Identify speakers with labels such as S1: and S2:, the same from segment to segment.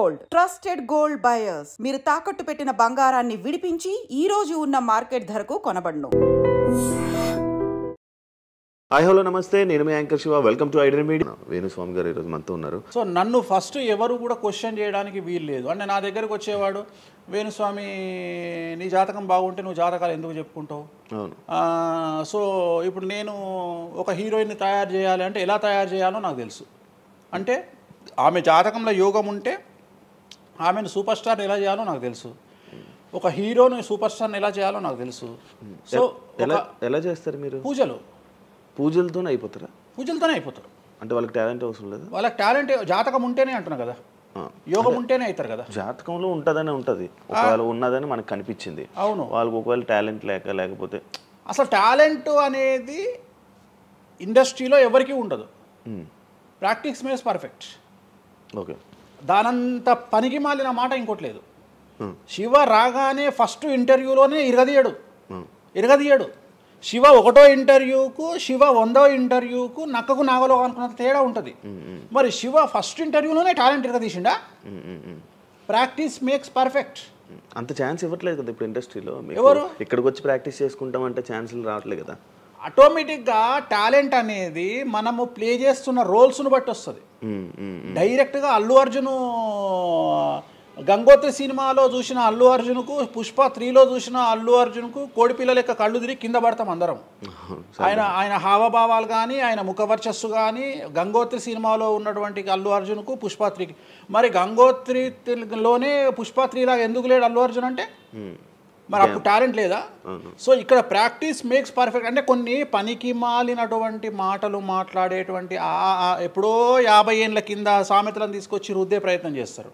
S1: Gold, trusted gold buyers. మీరు తాకట్టు పెట్టిన బంగారాన్ని విడిపించి ఈ రోజు ఉన్న మార్కెట్ ధరకు కొనబడును.
S2: హాయ్ హలో నమస్తే, నేను మీ anchor Shiva. Welcome to Aiden media. Venuswamy గారు ఈరోజు మనతో ఉన్నారు.
S3: సో నన్ను ఫస్ట్ ఎవరు కూడా క్వశ్చన్ చేయడానికి వీలు లేదు. అంటే నా దగ్గరకు వచ్చేవాడు, వేణుస్వామి నీ జాతకం బాగుంటే నువ్వు జాతకాలు ఎందుకు చెప్పుకుంటావు?
S2: అవును.
S3: సో ఇప్పుడు నేను ఒక హీరోయిన్ని తయారు చేయాలి అంటే ఎలా తయారు చేయాలో నాకు తెలుసు. అంటే ఆమె జాతకంలో యోగం ఉంటే ఆమెను సూపర్ స్టార్ని ఎలా చేయాలో నాకు తెలుసు. ఒక హీరోని సూపర్ స్టార్ని ఎలా చేయాలో నాకు తెలుసు. సో
S2: ఎలా చేస్తారు మీరు?
S3: పూజలతోనే
S2: అయిపోతారా?
S3: పూజలతోనే అయిపోతారు.
S2: అంటే వాళ్ళకి టాలెంట్ అవసరం లేదు?
S3: వాళ్ళకి టాలెంట్ జాతకం ఉంటేనే అంటున్నా కదా, యోగం ఉంటేనే అవుతారు కదా.
S2: జాతకంలో ఉంటుందని ఉంటుంది, ఒకవేళ ఉన్నదని మనకు కనిపించింది.
S3: అవును.
S2: వాళ్ళకి ఒకవేళ టాలెంట్ లేకపోతే
S3: అసలు టాలెంట్ అనేది ఇండస్ట్రీలో ఎవరికీ ఉండదు. Practice makes perfect.
S2: ఓకే.
S3: దానంత పనికి మాలిన మాట ఇంకోటి లేదు. శివ రాగానే ఫస్ట్ ఇంటర్వ్యూలోనే ఇరగదీయడు. శివ 1వ ఇంటర్వ్యూకు, శివ 100వ ఇంటర్వ్యూకు నక్కకు నాగలో అనుకున్నంత తేడా ఉంటుంది. మరి శివ ఫస్ట్ ఇంటర్వ్యూలోనే టాలెంట్ ఇరగదీసిండా? Practice makes perfect.
S2: అంత ఛాన్స్ ఇవ్వట్లేదు కదా ఇప్పుడు ఇండస్ట్రీలో.
S3: ఎవరు
S2: ఇక్కడికి వచ్చి ప్రాక్టీస్ చేసుకుంటామంటే ఛాన్సులు రావట్లేదు కదా.
S3: ఆటోమేటిక్గా టాలెంట్ అనేది మనము ప్లే చేస్తున్న రోల్స్ను బట్టి వస్తుంది. డైరెక్ట్గా అల్లు అర్జున్ గంగోత్రి సినిమాలో చూసిన అల్లు అర్జున్కు, పుష్ప 3లో చూసిన అల్లు అర్జున్కు కోడిపిల్ల లెక్క కళ్ళు తిరిగి కింద పడతాం అందరం. ఆయన హావభావాలు కానీ, ఆయన ముఖవర్చస్సు కానీ, గంగోత్రి సినిమాలో ఉన్నటువంటి అల్లు అర్జున్కు, పుష్ప 3కి. మరి గంగోత్రిలోనే పుష్ప 3 లాగా ఎందుకు లేడు అల్లు అర్జున్ అంటే? మరి అప్పుడు టాలెంట్ లేదా? సో ఇక్కడ ప్రాక్టీస్ మేక్స్ పర్ఫెక్ట్. అంటే కొన్ని పనికి మాలినటువంటి మాటలు మాట్లాడేటువంటి ఎప్పుడో 50 ఏళ్ళ కింద సామెతలను తీసుకొచ్చి రుద్దే ప్రయత్నం చేస్తారు.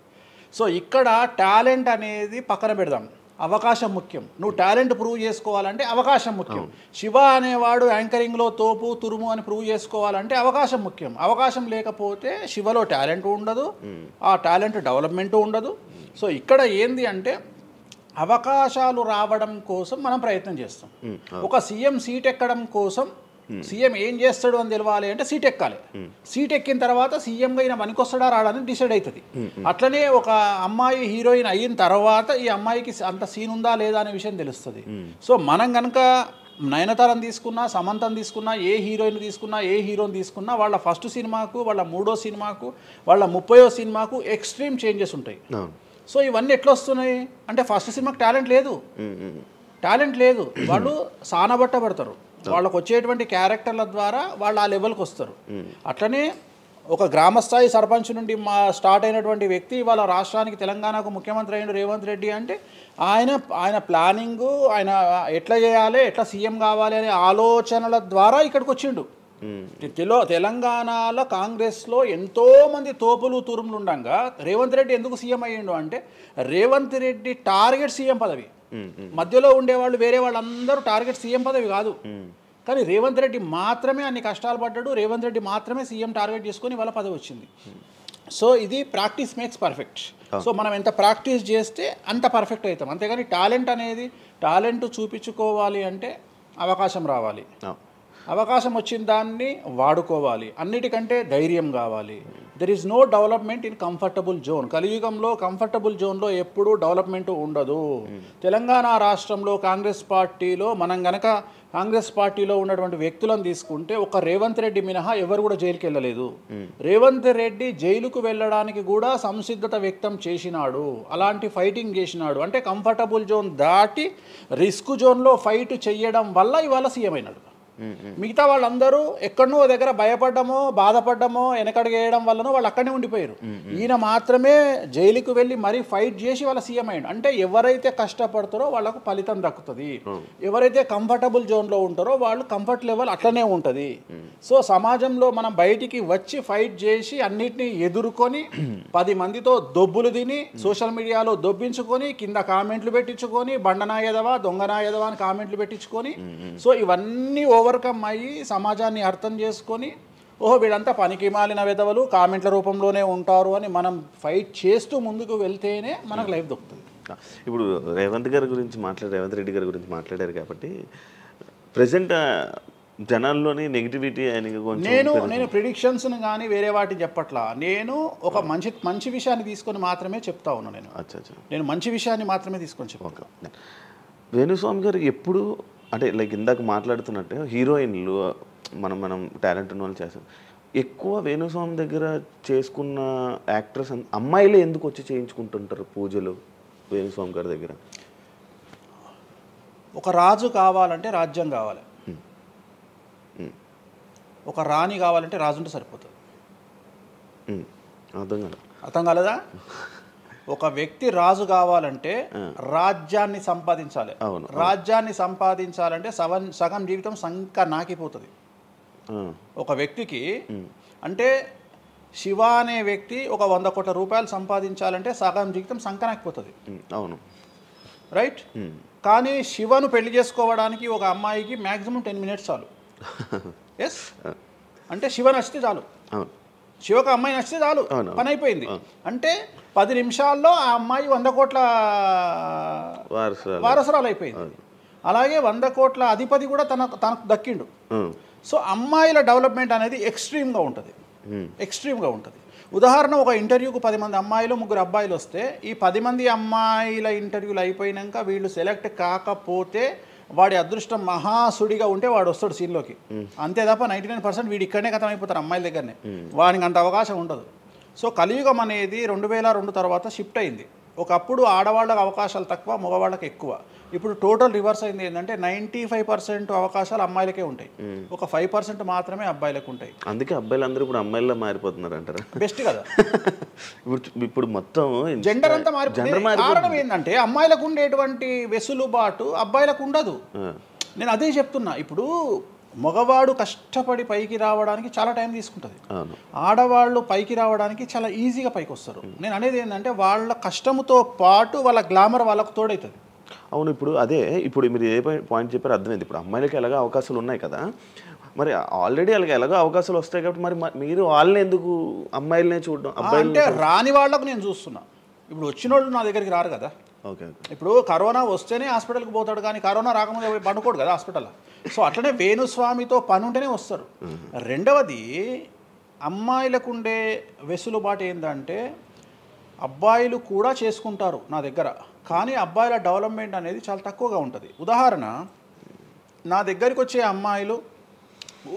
S3: సో ఇక్కడ టాలెంట్ అనేది పక్కన పెడదాం, అవకాశం ముఖ్యం. నువ్వు టాలెంట్ ప్రూవ్ చేసుకోవాలంటే అవకాశం ముఖ్యం. శివ అనేవాడు యాంకరింగ్లో తోపు తురుము అని ప్రూవ్ చేసుకోవాలంటే అవకాశం ముఖ్యం. అవకాశం లేకపోతే శివలో టాలెంట్ ఉండదు, ఆ టాలెంట్ డెవలప్మెంట్ ఉండదు. సో ఇక్కడ ఏంది అంటే అవకాశాలు రావడం కోసం మనం ప్రయత్నం చేస్తాం. ఒక సీఎం సీట్ ఎక్కడం కోసం సీఎం ఏం చేస్తాడు అని తెలవాలి అంటే సీట్ ఎక్కాలి. సీట్ ఎక్కిన తర్వాత సీఎంగా ఈయన పనికొస్తాడా రాడని డిసైడ్ అవుతుంది. అట్లనే ఒక అమ్మాయి హీరోయిన్ అయిన తర్వాత ఈ అమ్మాయికి అంత సీన్ ఉందా లేదా అనే విషయం తెలుస్తుంది. సో మనం కనుక నయనతారని తీసుకున్నా, సమంతని తీసుకున్నా, ఏ హీరోయిన్ తీసుకున్నా, ఏ హీరోని తీసుకున్నా, వాళ్ళ ఫస్ట్ సినిమాకు, వాళ్ళ 3వ సినిమాకు, వాళ్ళ 30వ సినిమాకు ఎక్స్ట్రీమ్ చేంజెస్ ఉంటాయి. సో ఇవన్నీ ఎట్లా వస్తున్నాయి అంటే ఫస్ట్ సినిమాకి టాలెంట్ లేదు, వాళ్ళు సానబట్టబడతారు. వాళ్ళకు వచ్చేటువంటి క్యారెక్టర్ల ద్వారా వాళ్ళు ఆ లెవెల్కి వస్తారు. అట్లనే ఒక గ్రామస్థాయి సర్పంచ్ నుండి స్టార్ట్ అయినటువంటి వ్యక్తి వాళ్ళ రాష్ట్రానికి, తెలంగాణకు ముఖ్యమంత్రి అయిన రేవంత్ రెడ్డి అంటే ఆయన ప్లానింగు, ఆయన ఎట్లా చేయాలి, ఎట్లా సీఎం కావాలి అనే ఆలోచనల ద్వారా ఇక్కడికి వచ్చిండు. తెలంగాణలో కాంగ్రెస్లో ఎంతోమంది తోపులు తురుములు ఉండగా రేవంత్ రెడ్డి ఎందుకు సీఎం అయ్యిండు అంటే రేవంత్ రెడ్డి టార్గెట్ సీఎం పదవి. మధ్యలో ఉండేవాళ్ళు వేరే వాళ్ళందరూ టార్గెట్ సీఎం పదవి కాదు. కానీ రేవంత్ రెడ్డి మాత్రమే అన్ని కష్టాలు పడ్డాడు, రేవంత్ రెడ్డి మాత్రమే సీఎం టార్గెట్ చేసుకొని వాళ్ళ పదవి వచ్చింది. సో ఇది ప్రాక్టీస్ మేక్స్ పర్ఫెక్ట్. సో మనం ఎంత ప్రాక్టీస్ చేస్తే అంత పర్ఫెక్ట్ అవుతాం. అంతేగాని టాలెంట్ చూపించుకోవాలి అంటే అవకాశం రావాలి, అవకాశం వచ్చిన దాన్ని వాడుకోవాలి. అన్నిటికంటే ధైర్యం కావాలి. There is no development in comfortable zone. కలియుగంలో కంఫర్టబుల్ జోన్లో ఎప్పుడూ డెవలప్మెంట్ ఉండదు. తెలంగాణ రాష్ట్రంలో కాంగ్రెస్ పార్టీలో మనం గనక కాంగ్రెస్ పార్టీలో ఉన్నటువంటి వ్యక్తులను తీసుకుంటే ఒక రేవంత్ రెడ్డి మినహా ఎవరు కూడా జైలుకి వెళ్ళలేదు. రేవంత్ రెడ్డి జైలుకు వెళ్ళడానికి కూడా సంసిద్ధత వ్యక్తం చేసినాడు, అలాంటి ఫైటింగ్ చేసినాడు. అంటే కంఫర్టబుల్ జోన్ దాటి రిస్క్ జోన్లో ఫైట్ చేయడం వల్ల ఇవాళ సీఎం అయినాడు. మిగతా వాళ్ళందరూ ఎక్కడనో దగ్గర భయపడ్డమో, బాధపడ్డమో, వెనకడిగేయడం వల్లనో వాళ్ళు అక్కడనే ఉండిపోయారు. ఈయన మాత్రమే జైలుకు వెళ్ళి మరీ ఫైట్ చేసి వాళ్ళ సీఎం అయ్యాడు. అంటే ఎవరైతే కష్టపడతారో వాళ్ళకు ఫలితం దక్కుతుంది, ఎవరైతే కంఫర్టబుల్ జోన్లో ఉంటారో వాళ్ళు కంఫర్ట్ లెవెల్ అట్లనే ఉంటుంది. సో సమాజంలో మనం బయటికి వచ్చి ఫైట్ చేసి అన్నిటినీ ఎదుర్కొని 10 మందితో దొబ్బులు తిని సోషల్ మీడియాలో దొబ్బించుకొని కింద కామెంట్లు పెట్టించుకొని బండనాయదవా దొంగనాయదవా అని కామెంట్లు పెట్టించుకొని సో ఇవన్నీ ఓవర్కమ్ అయ్యి సమాజాన్ని అర్థం చేసుకొని ఓహో వీళ్ళంతా పనికి మాలిన వెధవలు కామెంట్ల రూపంలోనే ఉంటారు అని మనం ఫైట్ చేస్తూ ముందుకు వెళ్తేనే మనకు లైఫ్ దొరుకుతుంది.
S2: ఇప్పుడు రేవంత్ రెడ్డి గారి గురించి మాట్లాడారు కాబట్టి ప్రజెంట్ జనాల్లోని నెగిటివిటీ ఆయనకి కొంచెం
S3: నేను ప్రిడిక్షన్స్ని కానీ వేరే వాటిని చెప్పట్లా. నేను ఒక మంచి విషయాన్ని తీసుకొని మాత్రమే చెప్తా ఉన్నాను. నేను మంచి విషయాన్ని మాత్రమే తీసుకొని చెప్తాను.
S2: వేణుస్వామి గారు ఎప్పుడు అంటే లైక్ ఇందాక మాట్లాడుతున్నట్టే హీరోయిన్లు మనం టాలెంట్ ఉన్న వాళ్ళు చేస్తాం. ఎక్కువ వేణుస్వామి దగ్గర చేసుకున్న యాక్టర్స్ అమ్మాయిలే ఎందుకు వచ్చి చేయించుకుంటుంటారు పూజలు వేణుస్వామి గారి దగ్గర?
S3: ఒక రాజు కావాలంటే రాజ్యం కావాలి, ఒక రాణి కావాలంటే రాజు ఉంటే సరిపోతుంది. అర్థం కాలేదా? ఒక వ్యక్తి రాజు కావాలంటే రాజ్యాన్ని సంపాదించాలి. రాజ్యాన్ని సంపాదించాలంటే సగం జీవితం సంక నాకిపోతుంది ఒక వ్యక్తికి. అంటే శివ అనే వ్యక్తి ఒక 100 కోట్ల రూపాయలు సంపాదించాలంటే సగం జీవితం సంక నాకిపోతుంది.
S2: అవును,
S3: రైట్. కానీ శివను పెళ్లి చేసుకోవడానికి ఒక అమ్మాయికి మ్యాక్సిమం 10 మినిట్స్ చాలు. ఎస్, అంటే శివ నచ్చితే చాలు, శివకు అమ్మాయి నచ్చితే చాలు, పని అయిపోయింది. అంటే 10 నిమిషాల్లో ఆ అమ్మాయి 100 కోట్ల వారసురాలు అయిపోయింది. అలాగే 100 కోట్ల అధిపతి కూడా తనకు దక్కిండు. సో అమ్మాయిల డెవలప్మెంట్ అనేది ఎక్స్ట్రీమ్గా ఉంటుంది. ఉదాహరణ, ఒక ఇంటర్వ్యూకు 10 మంది అమ్మాయిలు 3 అబ్బాయిలు వస్తే ఈ 10 మంది అమ్మాయిల ఇంటర్వ్యూలు అయిపోయినాక వీళ్ళు సెలెక్ట్ కాకపోతే వాడి అదృష్టం మహాసుడిగా ఉంటే వాడు వస్తాడు సీన్లోకి. అంతే తప్ప 99% వీడు ఇక్కడనే కథం అయిపోతారు అమ్మాయిల దగ్గరనే. వాడికి అంత అవకాశం ఉండదు. సో కలియుగం అనేది 2002 తర్వాత షిఫ్ట్ అయింది. ఒకప్పుడు ఆడవాళ్ళకి అవకాశాలు తక్కువ, మగవాళ్ళకి ఎక్కువ. ఇప్పుడు టోటల్ రివర్స్ అయింది. ఏంటంటే 95% అవకాశాలు అమ్మాయిలకే ఉంటాయి, ఒక 5% మాత్రమే అబ్బాయిలకు ఉంటాయి.
S2: అందుకే అబ్బాయిలందరూ ఇప్పుడు అమ్మాయిలా మారిపోతున్నారు అంటారా?
S3: బెస్ట్ కదా.
S2: ఇప్పుడు మొత్తం
S3: జెండర్ అంతా మారిపోయింది. కారణం ఏంటంటే అమ్మాయిలకు ఉండేటువంటి వెసులుబాటు అబ్బాయిలకు ఉండదు. నేను అదే చెప్తున్నా. ఇప్పుడు మగవాడు కష్టపడి పైకి రావడానికి చాలా టైం తీసుకుంటుంది, ఆడవాళ్ళు పైకి రావడానికి చాలా ఈజీగా పైకి వస్తారు. నేను అనేది ఏంటంటే వాళ్ళ కష్టముతో పాటు వాళ్ళ గ్లామర్ వాళ్ళకు తోడవుతుంది.
S2: అవును, ఇప్పుడు మీరు ఏ పాయింట్ చెప్పారో అర్థమైంది. ఇప్పుడు అమ్మాయిలకి ఎలాగో అవకాశాలు ఉన్నాయి కదా, మరి ఆల్రెడీ వాళ్ళకి ఎలాగో అవకాశాలు వస్తాయి కాబట్టి మరి మీరు వాళ్ళని ఎందుకు అమ్మాయిలనే చూడడం?
S3: అంటే రాని వాళ్ళకు నేను చూస్తున్నా. ఇప్పుడు వచ్చిన వాళ్ళు నా దగ్గరికి రారు కదా. ఇప్పుడు కరోనా వస్తేనే హాస్పిటల్కి పోతాడు, కానీ కరోనా రాకముందే పండుకోడు కదా హాస్పిటల్. సో అట్లనే వేణుస్వామితో పని ఉంటేనే వస్తారు. రెండవది, అమ్మాయిలకు ఉండే వెసులుబాటు ఏంటంటే అబ్బాయిలు కూడా చేసుకుంటారు నా దగ్గర, కానీ అబ్బాయిల డెవలప్మెంట్ అనేది చాలా తక్కువగా ఉంటుంది. ఉదాహరణ, నా దగ్గరికి వచ్చే అమ్మాయిలు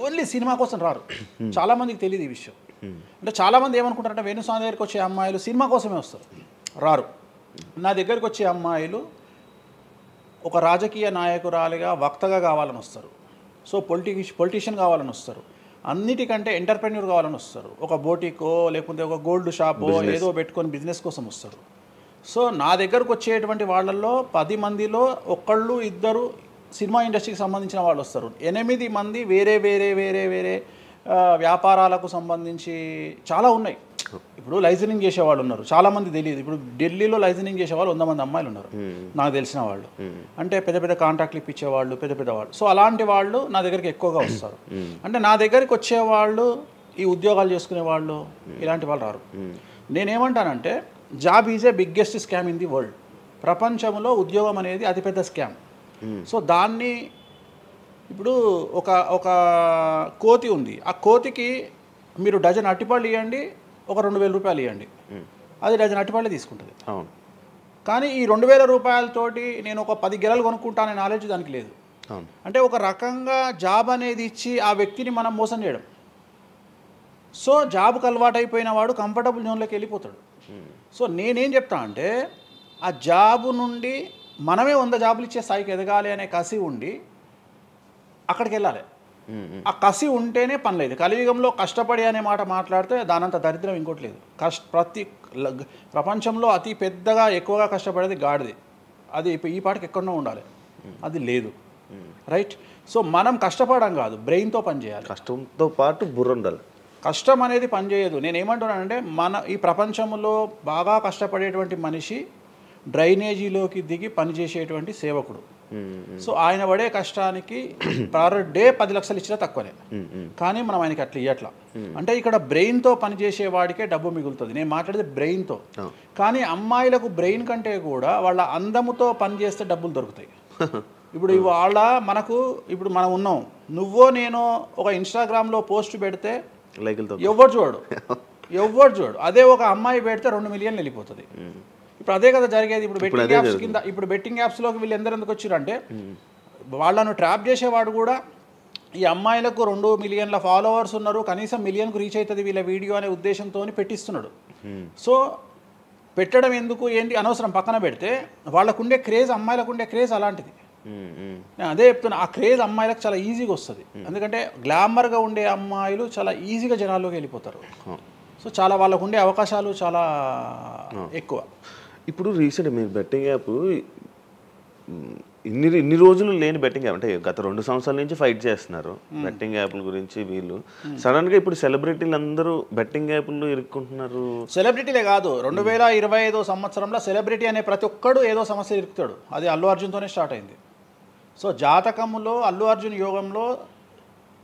S3: ఓన్లీ సినిమా కోసం రారు. చాలామందికి తెలియదు ఈ విషయం. అంటే చాలామంది ఏమనుకుంటారంటే వేణుస్వామి దగ్గరికి వచ్చే అమ్మాయిలు సినిమా కోసమే వస్తారు, రారు. నా దగ్గరికి వచ్చే అమ్మాయిలు ఒక రాజకీయ నాయకురాలిగా వక్తగా కావాలని వస్తారు. సో పొలిటీషియన్ కావాలని వస్తారు. అన్నిటికంటే ఎంటర్ప్రెన్యూర్ కావాలని వస్తారు. ఒక బోటికో లేకపోతే ఒక గోల్డ్ షాపో ఏదో పెట్టుకొని బిజినెస్ కోసం వస్తారు. సో నా దగ్గరకు వచ్చేటువంటి వాళ్ళల్లో 10 మందిలో 1-2 సినిమా ఇండస్ట్రీకి సంబంధించిన వాళ్ళు వస్తారు. 8 మంది వేరే వేరే వేరే వేరే వ్యాపారాలకు సంబంధించి చాలా ఉన్నాయి. ఇప్పుడు లైసెన్సింగ్ చేసేవాళ్ళు ఉన్నారు, చాలామంది తెలియదు. ఇప్పుడు ఢిల్లీలో లైసెన్సింగ్ చేసేవాళ్ళు 100 మంది అమ్మాయిలు ఉన్నారు నాకు తెలిసిన వాళ్ళు. అంటే పెద్ద పెద్ద కాంట్రాక్ట్లు ఇప్పించేవాళ్ళు, పెద్ద వాళ్ళు. సో అలాంటి వాళ్ళు నా దగ్గరికి ఎక్కువగా వస్తారు. అంటే నా దగ్గరికి వచ్చేవాళ్ళు ఈ ఉద్యోగాలు చేసుకునే వాళ్ళు, ఇలాంటి వాళ్ళు రారు. నేనేమంటానంటే job is a biggest scam in the world. ప్రపంచంలో ఉద్యోగం అనేది అతిపెద్ద స్కామ్. సో దాన్ని ఇప్పుడు ఒక కోతి ఉంది, ఆ కోతికి మీరు డజన్ అట్టిపళ్ళు ఇవ్వండి, ఒక 2000 రూపాయలు ఇవ్వండి, అది డజన్ అట్టిపళ్ళే తీసుకుంటుంది. కానీ ఈ 2000 రూపాయలతోటి నేను ఒక 10 గెలలు కొనుక్కుంటాననే నాలెడ్జ్ దానికి లేదు. అంటే ఒక రకంగా జాబ్ అనేది ఇచ్చి ఆ వ్యక్తిని మనం మోసం చేయడం. సో జాబ్కి అలవాటు అయిపోయిన వాడు కంఫర్టబుల్ జోన్లోకి వెళ్ళిపోతాడు. సో నేనేం చెప్తా అంటే ఆ జాబు నుండి మనమే 100 జాబులు ఇచ్చే స్థాయికి ఎదగాలి అనే కసి ఉండి అక్కడికి వెళ్ళాలి. ఆ కసి ఉంటేనే పని లేదు. కలియుగంలో కష్టపడి అనే మాట మాట్లాడితే దానంత దరిద్రం ఇంకోటి లేదు. ప్రపంచంలో అతి పెద్దగా ఎక్కువగా కష్టపడేది గాడిది. అది ఈ పాటికి ఎక్కడో ఉండాలి, అది లేదు. రైట్. సో మనం కష్టపడడం కాదు, బ్రెయిన్తో పని చేయాలి.
S2: కష్టంతో పాటు బుర్ర ఉండాలి.
S3: కష్టం అనేది పనిచేయదు. నేను ఏమంటున్నానంటే ఈ ప్రపంచంలో బాగా కష్టపడేటువంటి మనిషి డ్రైనేజీలోకి దిగి పనిచేసేటువంటి సేవకుడు. సో ఆయన పడే కష్టానికి పర్ డే 10 లక్షలు ఇచ్చినా తక్కువనే, కానీ మనం ఆయనకి అట్లా ఇవ్వట్లా. అంటే ఇక్కడ బ్రెయిన్తో పనిచేసే వాడికే డబ్బు మిగులుతుంది. నేను మాట్లాడేది బ్రెయిన్తో. కానీ అమ్మాయిలకు బ్రెయిన్ కంటే కూడా వాళ్ళ అందముతో పనిచేస్తే డబ్బులు దొరుకుతాయి. ఇప్పుడు ఇవాళ మనకు ఇప్పుడు మనం ఉన్నాం, నువ్వో నేను ఒక ఇన్స్టాగ్రామ్లో పోస్ట్ పెడితే
S2: లైకులతో
S3: ఎవరు చూడు. అదే ఒక అమ్మాయి పెడితే 2 మిలియన్లు వెళ్ళిపోతుంది. ఇప్పుడు అదే కదా జరిగేది. ఇప్పుడు బెట్టింగ్ యాప్స్ కింద, ఇప్పుడు బెట్టింగ్ యాప్స్లోకి వీళ్ళు ఎందుకు వచ్చారంటే వాళ్ళను ట్రాప్ చేసేవాడు కూడా ఈ అమ్మాయిలకు 2 మిలియన్ల ఫాలోవర్స్ ఉన్నారు, కనీసం మిలియన్కు రీచ్ అవుతుంది వీళ్ళ వీడియో అనే ఉద్దేశంతో పెట్టిస్తున్నాడు. సో పెట్టడం ఎందుకు ఏంటి అనవసరం పక్కన పెడితే, వాళ్ళకుండే క్రేజ్, అమ్మాయిలకు క్రేజ్ అలాంటిది. నేను అదే చెప్తున్నా, ఆ క్రేజ్ అమ్మాయిలకు చాలా ఈజీగా వస్తుంది. ఎందుకంటే గ్లామర్గా ఉండే అమ్మాయిలు చాలా ఈజీగా జనాల్లోకి వెళ్ళిపోతారు. సో చాలా వాళ్ళకు ఉండే అవకాశాలు చాలా ఎక్కువ.
S2: ఇప్పుడు రీసెంట్ మీరు బెట్టింగ్ యాప్ ఇన్ని రోజులు లేని బెట్టింగ్ యాప్, అంటే గత 2 సంవత్సరాల నుంచి ఫైట్ చేస్తున్నారు బెట్టింగ్ యాప్ల గురించి వీళ్ళు. సడన్గా ఇప్పుడు సెలబ్రిటీలు అందరూ బెట్టింగ్ యాప్లు ఇరుక్కుంటున్నారు.
S3: సెలబ్రిటీలే కాదు, 2025 సంవత్సరంలో సెలబ్రిటీ అనే ప్రతి ఒక్కడు ఏదో సమస్య ఇరుకుతాడు. అది అల్లు అర్జున్తోనే స్టార్ట్ అయింది. సో జాతకంలో అల్లు అర్జున్ యోగంలో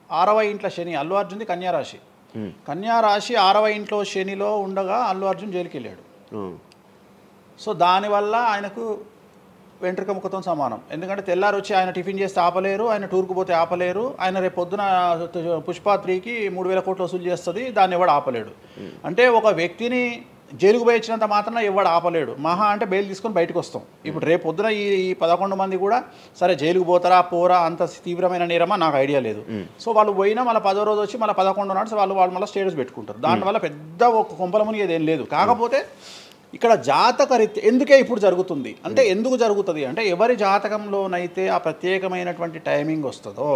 S3: 6వ ఇంట్లో శని, అల్లు అర్జున్ది కన్యారాశి. కన్యారాశి 6వ ఇంట్లో శనిలో ఉండగా అల్లు అర్జున్ జైలుకి వెళ్ళాడు. సో దానివల్ల ఆయనకు వెంట్రుక ముక్కతో సమానం. ఎందుకంటే తెల్లారు వచ్చి ఆయన టిఫిన్ చేస్తే ఆపలేరు, ఆయన టూర్కు పోతే ఆపలేరు, ఆయన రేపు పొద్దున పుష్ప 3కి 3,000 కోట్లు వసూలు చేస్తుంది, దాన్ని ఎవడు ఆపలేడు. అంటే ఒక వ్యక్తిని జైలుకు పోయి ఇచ్చినంత మాత్రం ఎవడు ఆపలేడు. మహా అంటే బెయిల్ తీసుకొని బయటకు వస్తాం. ఇప్పుడు రేపు పొద్దున ఈ 11 మంది కూడా సరే జైలుకు పోతారా పోరా, అంత తీవ్రమైన నేరమా నాకు ఐడియా లేదు. సో వాళ్ళు పోయినా మళ్ళీ 10వ రోజు వచ్చి మళ్ళీ 11 నాడు వాళ్ళు మళ్ళీ స్టేటస్ పెట్టుకుంటారు. దానివల్ల పెద్ద ఒక కొంపల మునిగేది ఏం లేదు. కాకపోతే ఇక్కడ జాతక రీత్యా ఎందుకే ఇప్పుడు జరుగుతుంది అంటే, ఎందుకు జరుగుతుంది అంటే, ఎవరి జాతకంలోనైతే ఆ ప్రత్యేకమైనటువంటి టైమింగ్ వస్తుందో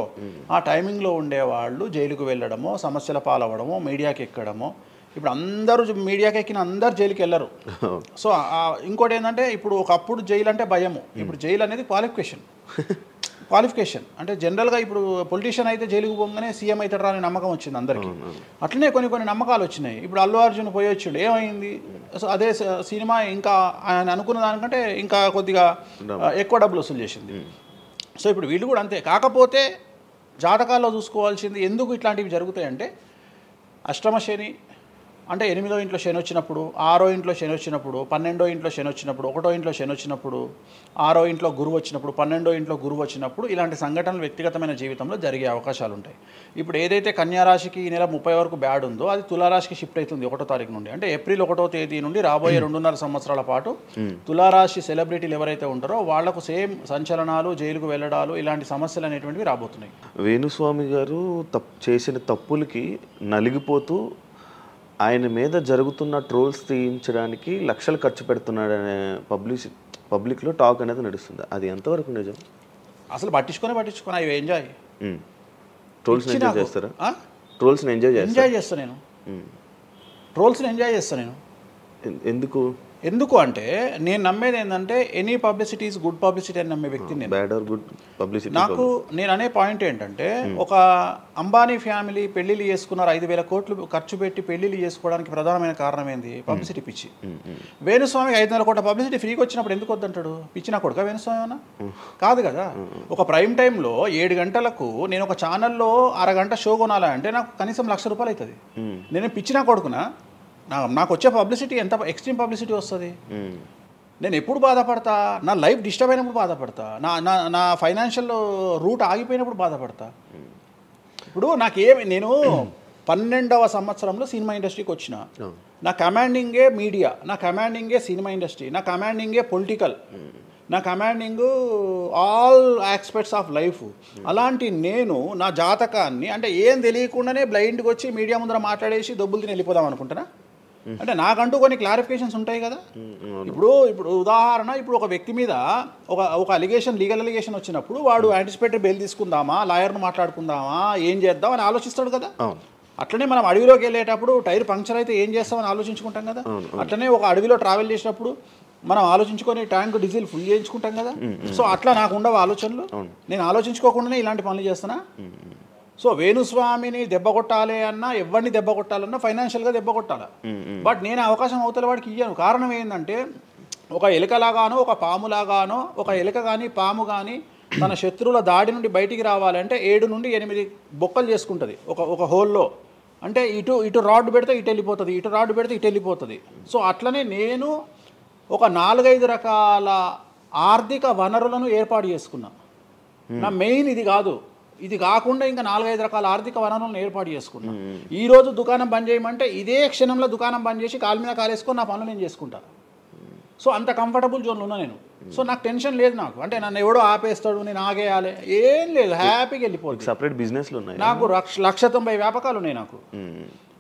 S3: ఆ టైమింగ్లో ఉండేవాళ్ళు జైలుకు వెళ్ళడమో, సమస్యల పాలవడమో, మీడియాకి ఎక్కడమో. ఇప్పుడు అందరూ మీడియాకి ఎక్కిన అందరు జైలుకి వెళ్ళరు. సో ఇంకోటి ఏంటంటే, ఇప్పుడు ఒకప్పుడు జైలు అంటే భయము, ఇప్పుడు జైలు అనేది క్వాలిఫికేషన్. అంటే జనరల్గా ఇప్పుడు పొలిటీషియన్ అయితే జైలుకు పోగానే సీఎం అవుతాడు అనే నమ్మకం వచ్చింది అందరికీ. అట్లనే కొన్ని నమ్మకాలు వచ్చినాయి. ఇప్పుడు అల్లు అర్జున్ పోయి వచ్చిండు, ఏమైంది? సో అదే సినిమా ఇంకా ఆయన అనుకున్న దానికంటే ఇంకా కొద్దిగా ఎక్కువ డబ్బులు వసూలు చేసింది. సో ఇప్పుడు వీళ్ళు కూడా అంతే. కాకపోతే జాతకాల్లో చూసుకోవాల్సింది ఎందుకు ఇట్లాంటివి జరుగుతాయంటే, అష్టమ శని అంటే 8వ ఇంట్లో శని వచ్చినప్పుడు, 6వ ఇంట్లో శని వచ్చినప్పుడు, 12వ ఇంట్లో శని వచ్చినప్పుడు, 1వ ఇంట్లో శని వచ్చినప్పుడు, 6వ ఇంట్లో గురువు వచ్చినప్పుడు, 12వ ఇంట్లో గురువు వచ్చినప్పుడు, ఇలాంటి సంఘటనలు వ్యక్తిగతమైన జీవితంలో జరిగే అవకాశాలు ఉంటాయి. ఇప్పుడు ఏదైతే కన్యారాశికి ఈ నెల 30 వరకు బ్యాడ్ ఉందో అది తులారాశికి షిఫ్ట్ అవుతుంది 1వ తారీఖు నుండి. అంటే ఏప్రిల్ 1వ తేదీ నుండి రాబోయే 2.5 సంవత్సరాల పాటు తులారాశి సెలబ్రిటీలు ఎవరైతే ఉంటారో వాళ్లకు సేమ్ సంచలనాలు, జైలుకు వెళ్ళడాలు, ఇలాంటి సమస్యలు అనేటువంటివి రాబోతున్నాయి.
S2: వేణుస్వామి గారు చేసిన తప్పులకి నలిగిపోతూ ఆయన మీద జరుగుతున్న ట్రోల్స్ తీయించడానికి లక్షలు ఖర్చు పెడుతున్నాడనే పబ్లిక్లో టాక్ అనేది నడుస్తుంది. అది ఎంతవరకు నిజం?
S3: అసలు పట్టించుకొని అవి ఎంజాయ్.
S2: ట్రోల్స్ని ఎంజాయ్ చేస్తారా? ట్రోల్స్ని ఎంజాయ్
S3: చేస్తాను నేను. ట్రోల్స్ని ఎంజాయ్ చేస్తాను నేను. ఎందుకు అంటే నేను నమ్మేది ఏంటంటే, any publicity is good publicity అని నమ్మే వ్యక్తిని నేను.
S2: Bad or good publicity.
S3: నాకు నేను అనే పాయింట్ ఏంటంటే, ఒక అంబానీ ఫ్యామిలీ పెళ్లిళ్ళు చేసుకున్నారు, 5,000 కోట్లు ఖర్చు పెట్టి పెళ్లిళ్ళు చేసుకోవడానికి ప్రధానమైన కారణం ఏంది? పబ్లిసిటీ పిచ్చి. వేణుస్వామికి 500 కోట్ల పబ్లిసిటీ ఫ్రీగా వచ్చినప్పుడు ఎందుకు వద్దంటాడు? పిచ్చిన కొడుక వేణుస్వామి అన్న? కాదు కదా. ఒక ప్రైమ్ టైంలో 7 గంటలకు నేను ఒక ఛానల్లో అరగంట షో కొనాలంటే నాకు కనీసం ₹1,00,000 అవుతుంది. నేను పిచ్చిన కొడుకునా? నాకు వచ్చే పబ్లిసిటీ ఎంత ఎక్స్ట్రీమ్ పబ్లిసిటీ వస్తుంది. నేను ఎప్పుడు బాధపడతా? నా లైఫ్ డిస్టర్బ్ అయినప్పుడు బాధపడతా, నా ఫైనాన్షియల్ రూట్ ఆగిపోయినప్పుడు బాధపడతా. ఇప్పుడు నేను 12వ సంవత్సరంలో సినిమా ఇండస్ట్రీకి వచ్చిన. నా కమాండింగే మీడియా, నా కమాండింగే సినిమా ఇండస్ట్రీ, నా కమాండింగే పొలిటికల్, నా commanding all aspects of life. అలాంటి నేను నా జాతకాన్ని అంటే ఏం తెలియకుండానే బ్లైండ్గా వచ్చి మీడియా ముందర మాట్లాడేసి దొబ్బులు తిని వెళ్ళిపోదాం అనుకుంటున్నా? అంటే నాకంటూ కొన్ని క్లారిఫికేషన్స్ ఉంటాయి కదా. ఇప్పుడు ఉదాహరణ, ఇప్పుడు ఒక వ్యక్తి మీద ఒక లీగల్ అలిగేషన్ వచ్చినప్పుడు వాడు యాంటిసిపేటరీ బెయిల్ తీసుకుందామా, లాయర్ను మాట్లాడుకుందామా, ఏం చేద్దాం అని ఆలోచిస్తాడు కదా. అట్లనే మనం అడవిలోకి వెళ్ళేటప్పుడు టైర్ పంక్చర్ అయితే ఏం చేస్తామని ఆలోచించుకుంటాం కదా. అట్లనే ఒక అడవిలో ట్రావెల్ చేసినప్పుడు మనం ఆలోచించుకొని ట్యాంక్ డీజిల్ ఫుల్ చేయించుకుంటాం కదా. సో అట్లా నాకు ఉండవు ఆలోచనలు. నేను ఆలోచించుకోకుండానే ఇలాంటి పనులు చేస్తున్నా. సో వేణుస్వామిని దెబ్బ కొట్టాలి అన్నా, ఎవరిని దెబ్బ కొట్టాలన్నా ఫైనాన్షియల్గా దెబ్బ కొట్టాలి. బట్ నేను అవకాశం అవతల వాడికి ఇయ్యాను. కారణం ఏంటంటే, ఒక ఎలుకలాగానో ఒక పాములాగానో, ఒక ఎలుక కానీ పాము కానీ తన శత్రువుల దాడి నుండి బయటికి రావాలంటే 7 నుండి 8 బొక్కలు చేసుకుంటుంది ఒక హోల్లో. అంటే ఇటు రాడ్ పెడితే ఇటు వెళ్ళిపోతుంది, ఇటు రాడ్ పెడితే ఇటు వెళ్ళిపోతుంది. సో అట్లనే నేను ఒక 4-5 రకాల ఆర్థిక వనరులను ఏర్పాటు చేసుకున్నా. నా మెయిన్ ఇది కాదు. ఇది కాకుండా ఇంకా 4-5 రకాల ఆర్థిక వనరులను ఏర్పాటు చేసుకున్నా. ఈ రోజు దుకాణం బంద్ చేయమంటే ఇదే క్షణంలో దుకాణం బంద్ చేసి కాలు మీద కాలేసుకొని నా పనులు నేను చేసుకుంటా. సో అంత కంఫర్టబుల్ జోన్లో ఉన్నా నేను. సో నాకు టెన్షన్ లేదు. నాకు అంటే నన్ను ఎవడో ఆపేస్తాడు, నేను ఆగేయాలి, ఏం లేదు, హ్యాపీగా వెళ్ళిపోతుంది.
S2: సపరేట్ బిజినెస్లు ఉన్నాయి
S3: నాకు 190 వ్యాపకాలు ఉన్నాయి నాకు.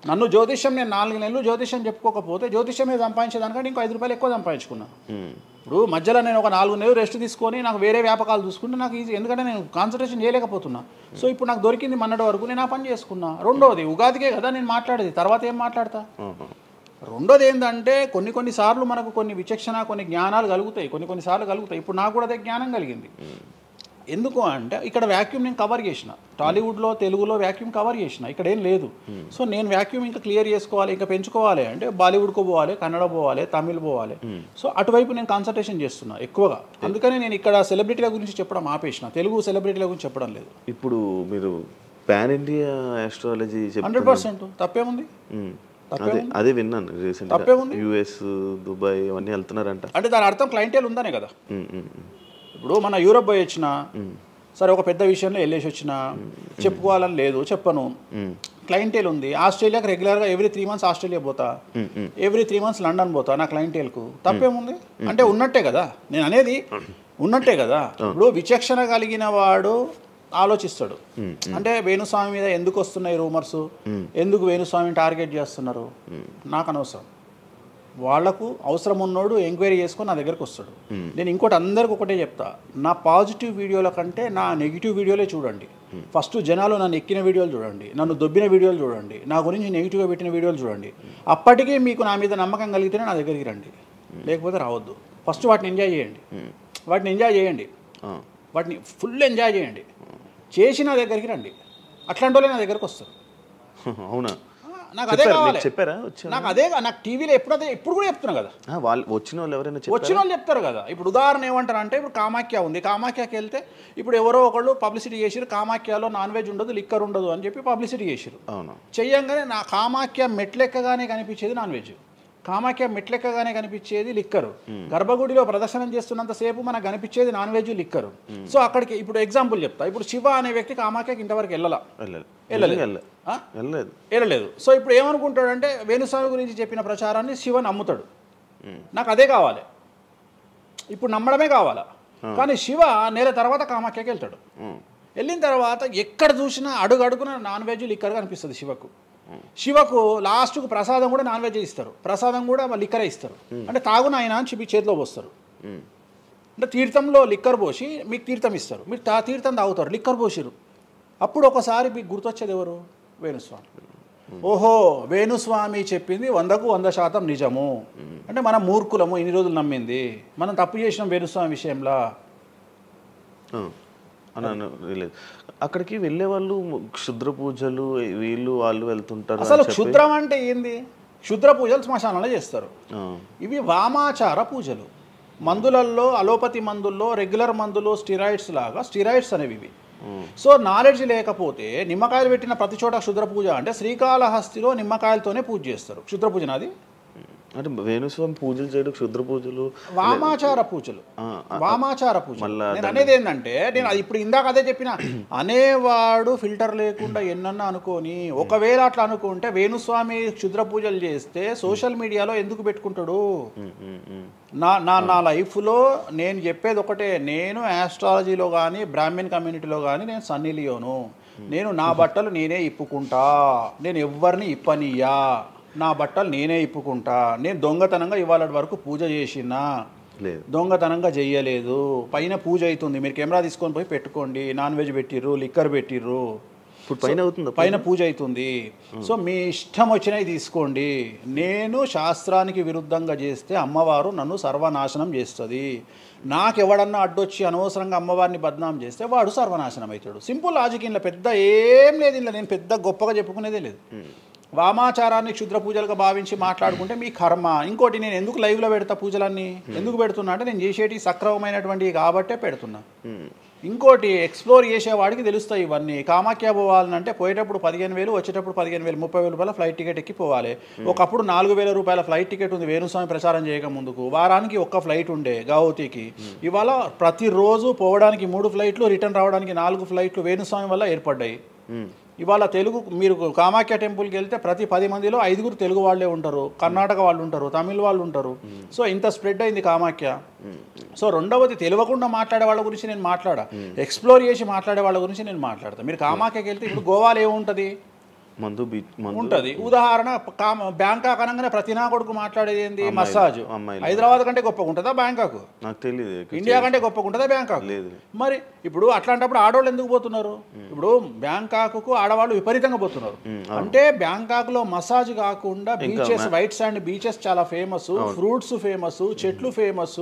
S3: నన్ను జ్యోతిష్యం నేను 4 నెలలు జ్యోతిష్యం చెప్పుకోకపోతే జ్యోతిష్యం మీద సంపాదించేదానికంటే ఇంకో 5 రూపాయలు ఎక్కువ సంపాదించుకున్నా. ఇప్పుడు మధ్యలో నేను ఒక 4 నెలలు రెస్ట్ తీసుకొని నాకు వేరే వ్యాపకాలు చూసుకుంటే నాకు ఈజీ, ఎందుకంటే నేను కాన్సన్ట్రేషన్ చేయలేకపోతున్నా. సో ఇప్పుడు నాకు దొరికింది మొన్నటి వరకు, నేను ఆ పని చేసుకున్నా. రెండోది ఉగాదికే కదా నేను మాట్లాడేది, తర్వాత ఏం మాట్లాడతా. రెండోది ఏంటంటే కొన్నిసార్లు మనకు కొన్ని విచక్షణ, కొన్ని జ్ఞానాలు కలుగుతాయి, కొన్నిసార్లు కలుగుతాయి. ఇప్పుడు నాకు కూడా అదే జ్ఞానం కలిగింది. ఎందుకు అంటే ఇక్కడ వ్యాక్యూమ్ నేను కవర్ చేసిన, టాలీవుడ్లో తెలుగులో వ్యాక్యూమ్ కవర్ చేసిన, ఇక్కడ ఏం లేదు. సో నేను వ్యాక్యూమ్ ఇంకా క్లియర్ చేసుకోవాలి, ఇంకా పెంచుకోవాలి అంటే బాలీవుడ్కు పోవాలి, కన్నడ పోవాలి, తమిళ్ పోవాలి. సో అటువైపు నేను కాన్సన్ట్రేషన్ చేస్తున్నా ఎక్కువగా. అందుకని నేను ఇక్కడ సెలబ్రిటీల గురించి చెప్పడం ఆపేసిన, తెలుగు సెలబ్రిటీల గురించి చెప్పడం లేదు.
S2: ఇప్పుడు మీరు పాన్ ఇండియా ఆస్ట్రాలజీ
S3: 100% తప్పేముంది?
S2: అదే విన్నాను రీసెంట్గా, యుఎస్, దుబాయ్ అవన్నీ వెళ్తున్నారంట.
S3: అంటే దాని అర్థం క్లయింటేల్ ఉందనే కదా. ఇప్పుడు మన యూరప్ పోయి వచ్చిన సరే, ఒక పెద్ద విషయంలో వెళ్ళేసి వచ్చిన చెప్పుకోవాలని లేదు, చెప్పను. క్లయింటేల్ ఉంది. ఆస్ట్రేలియాకి రెగ్యులర్గా ఎవ్రీ 3 months ఆస్ట్రేలియా పోతా, ఎవ్రీ 3 months లండన్ పోతా నా క్లయింటేల్కు. తప్పేముంది? అంటే ఉన్నట్టే కదా, నేను అనేది ఉన్నట్టే కదా. ఇప్పుడు విచక్షణ కలిగిన వాడు ఆలోచిస్తాడు. అంటే వేణుస్వామి మీద ఎందుకు వస్తున్నాయి రూమర్స్, ఎందుకు వేణుస్వామిని టార్గెట్ చేస్తున్నారు, నాకు అనవసరం. వాళ్లకు అవసరం ఉన్నోడు ఎంక్వైరీ చేసుకొని నా దగ్గరకు వస్తాడు. నేను ఇంకోటి అందరికి ఒకటే చెప్తా, నా పాజిటివ్ వీడియోల కంటే నా నెగిటివ్ వీడియోలే చూడండి. ఫస్ట్ జనాలు నన్ను ఎక్కిన వీడియోలు చూడండి, నన్ను దొబ్బిన వీడియోలు చూడండి, నా గురించి నెగిటివ్గా పెట్టిన వీడియోలు చూడండి. అప్పటికే మీకు నా మీద నమ్మకం కలిగితేనే నా దగ్గరికి రండి, లేకపోతే రావద్దు. ఫస్ట్ వాటిని ఎంజాయ్ చేయండి, వాటిని ఫుల్ ఎంజాయ్ చేయండి, చేసి నా దగ్గరికి రండి. అట్లాంటి వాళ్ళే నా దగ్గరకు వస్తారు.
S2: అవునా?
S3: నాకు అదే కావాలి.
S2: చెప్పారా?
S3: నాకు అదే, నాకు టీవీలో ఇప్పుడు కూడా చెప్తున్నా కదా,
S2: వాళ్ళు వచ్చిన వాళ్ళు ఎవరైనా
S3: వచ్చిన వాళ్ళు చెప్తారు కదా. ఇప్పుడు ఉదాహరణ ఏమంటారు అంటే, ఇప్పుడు కామాఖ్య ఉంది, కామాఖ్యకి వెళ్తే ఇప్పుడు ఎవరో ఒకళ్ళు పబ్లిసిటీ చేసిరు, కామాఖ్యలో నాన్ వెజ్ ఉండదు, లిక్కర్ ఉండదు అని చెప్పి పబ్లిసిటీ చేసిరు. చెయ్యంగానే నా కామాఖ్య మెట్లెక్కగానే కనిపించేది నాన్ వెజ్, కామాఖ్య మెట్లెక్కగానే కనిపించేది లిక్కరు, గర్భగుడిలో ప్రదర్శనం చేస్తున్నంతసేపు మనకు కనిపించేది నాన్ వెజ్, లిక్కరు. సో అక్కడికి ఇప్పుడు ఎగ్జాంపుల్ చెప్తా. ఇప్పుడు శివ అనే వ్యక్తి కామాఖ్యకి ఇంతవరకు వెళ్ళలేదు. సో ఇప్పుడు ఏమనుకుంటాడంటే వేణుస్వామి గురించి చెప్పిన ప్రచారాన్ని శివ నమ్ముతాడు. నాకు అదే కావాలి, ఇప్పుడు నమ్మడమే కావాలా. కానీ శివ నెల తర్వాత కామాఖ్యకి వెళ్తాడు. వెళ్ళిన తర్వాత ఎక్కడ చూసినా అడుగున నాన్ వెజ్, లిక్కర్ కనిపిస్తుంది శివకు. లాస్ట్కు ప్రసాదం కూడా నాన్ వెజ్ ఇస్తారు, ప్రసాదం కూడా లిక్కరే ఇస్తారు. అంటే తాగున ఆయన అని చెప్పి చేతిలో పోస్తారు. అంటే తీర్థంలో లిక్కర్ పోసి మీకు తీర్థం ఇస్తారు, మీరు తీర్థం తాగుతారు, లిక్కర్ పోసిరు. అప్పుడు ఒకసారి మీకు గుర్తొచ్చేది ఎవరు? వేణుస్వామి. ఓహో, వేణుస్వామి చెప్పింది 100కు 100% నిజము. అంటే మనం మూర్ఖులము, ఇన్ని రోజులు నమ్మింది, మనం తప్పు చేసినాం వేణుస్వామి విషయంలో.
S2: అక్కడికి వెళ్ళే వాళ్ళు క్షుద్ర పూజలు వీళ్ళు వాళ్ళు వెళ్తుంటారు.
S3: అసలు క్షుద్రం అంటే ఏంది? క్షుద్ర పూజలు శ్మశానంలో చేస్తారు. ఇవి వామాచార పూజలు. మందులలో, అలోపతి మందుల్లో రెగ్యులర్ మందులు స్టిరాయిడ్స్ లాగా, స్టిరాయిడ్స్ అనేవి ఇవి. సో నాలెడ్జ్ లేకపోతే నిమ్మకాయలు పెట్టిన ప్రతి చోట క్షుద్ర పూజ అంటే, శ్రీకాళహస్తిలో నిమ్మకాయలతోనే పూజ చేస్తారు. క్షుద్ర పూజ నాది
S2: అంటే వేణుస్వామి పూజలు చేయడం క్షుద్ర పూజలు,
S3: వామాచార పూజలు. నేను అనేది ఏంటంటే, నేను అది ఇప్పుడు ఇందాక అదే చెప్పిన, అనేవాడు ఫిల్టర్ లేకుండా ఎన్నన్నా అనుకోని, ఒకవేళ అట్లా అనుకుంటే వేణుస్వామి క్షుద్ర పూజలు చేస్తే సోషల్ మీడియాలో ఎందుకు పెట్టుకుంటాడు? నా లైఫ్లో నేను చెప్పేది ఒకటే, నేను ఆస్ట్రాలజీలో కానీ బ్రాహ్మణ్ కమ్యూనిటీలో కానీ నేను సన్నీ లియోను. నేను నా బట్టలు నేనే ఇప్పుకుంటా, నేను ఎవరిని ఇప్పనియ్యా, నా బట్టలు నేనే ఇప్పుకుంటా. నేను దొంగతనంగా ఇవాళ వరకు పూజ చేసినా, దొంగతనంగా చెయ్యలేదు. పైన పూజ అవుతుంది, మీరు కెమెరా తీసుకొని పోయి పెట్టుకోండి. నాన్ వెజ్ పెట్టిర్రు, లిక్కర్ పెట్టిర్రు, పైన పూజ అవుతుంది. సో మీ ఇష్టం వచ్చినవి తీసుకోండి. నేను శాస్త్రానికి విరుద్ధంగా చేస్తే అమ్మవారు నన్ను సర్వనాశనం చేస్తుంది. నాకెవడన్నా అడ్డొచ్చి అనవసరంగా అమ్మవారిని బద్నాం చేస్తే వాడు సర్వనాశనం అవుతాడు. Simple logic. ఇంట్లో పెద్ద ఏం లేదు, ఇంట్లో నేను పెద్ద గొప్పగా చెప్పుకునేదే లేదు. వామాచారాన్ని క్షుద్ర పూజలుగా భావించి మాట్లాడుకుంటే మీ కర్మ. ఇంకోటి, నేను ఎందుకు లైవ్లో పెడతా పూజలన్నీ, ఎందుకు పెడుతున్నా అంటే నేను చేసేటి సక్రమమైనటువంటివి కాబట్టే పెడుతున్నా. ఇంకోటి ఎక్స్ప్లోర్ చేసేవాడికి తెలుస్తాయి ఇవన్నీ. కామాఖ్య పోవాలంటే పోయేటప్పుడు 15,000, వచ్చేటప్పుడు 15,000, 30,000 రూపాయల ఫ్లైట్ టికెట్ ఎక్కి పోవాలి. ఒకప్పుడు 4,000 రూపాయల ఫ్లైట్ టికెట్ ఉంది వేణుస్వామి ప్రచారం చేయక ముందుకు. వారానికి ఒక్క ఫ్లైట్ ఉండే గౌహతికి. ఇవాళ ప్రతిరోజు పోవడానికి 3 ఫ్లైట్లు, రిటర్న్ రావడానికి 4 ఫ్లైట్లు వేణుస్వామి వల్ల ఏర్పడ్డాయి. ఇవాళ తెలుగు మీరు కామాఖ్య టెంపుల్కి వెళ్తే ప్రతి 10 మందిలో 5 తెలుగు వాళ్ళే ఉంటారు, కర్ణాటక వాళ్ళు ఉంటారు, తమిళ వాళ్ళు ఉంటారు. సో ఇంత స్ప్రెడ్ అయింది కామాఖ్య. సో రెండవది తెలియకుండా మాట్లాడే వాళ్ళ గురించి నేను మాట్లాడా, ఎక్స్ప్లోర్ చేసి మాట్లాడే వాళ్ళ గురించి నేను మాట్లాడతాను. మీరు కామాఖ్యకి వెళ్తే ఇప్పుడు గోవాలో ఏముంటుంది ఉంటుంది. ఉదాహరణ బ్యాంకాక్ అనగానే ప్రతి నా కొడుకు మాట్లాడేది ఏంది మసాజ్. హైదరాబాద్ కంటే గొప్పగా ఉంటుందా బ్యాంకాక్?
S2: నాకు తెలియదు.
S3: ఇండియా కంటే గొప్పగా ఉంటుందా బ్యాంకాక్? మరి ఇప్పుడు అట్లాంటప్పుడు ఆడవాళ్ళు ఎందుకు పోతున్నారు? ఇప్పుడు బ్యాంకాక్కు ఆడవాళ్ళు విపరీతంగా పోతున్నారు. అంటే బ్యాంకాక్లో మసాజ్ కాకుండా బీచెస్, వైట్ శాండ్ బీచెస్ చాలా ఫేమస్, ఫ్రూట్స్ ఫేమస్, చెట్లు ఫేమస్,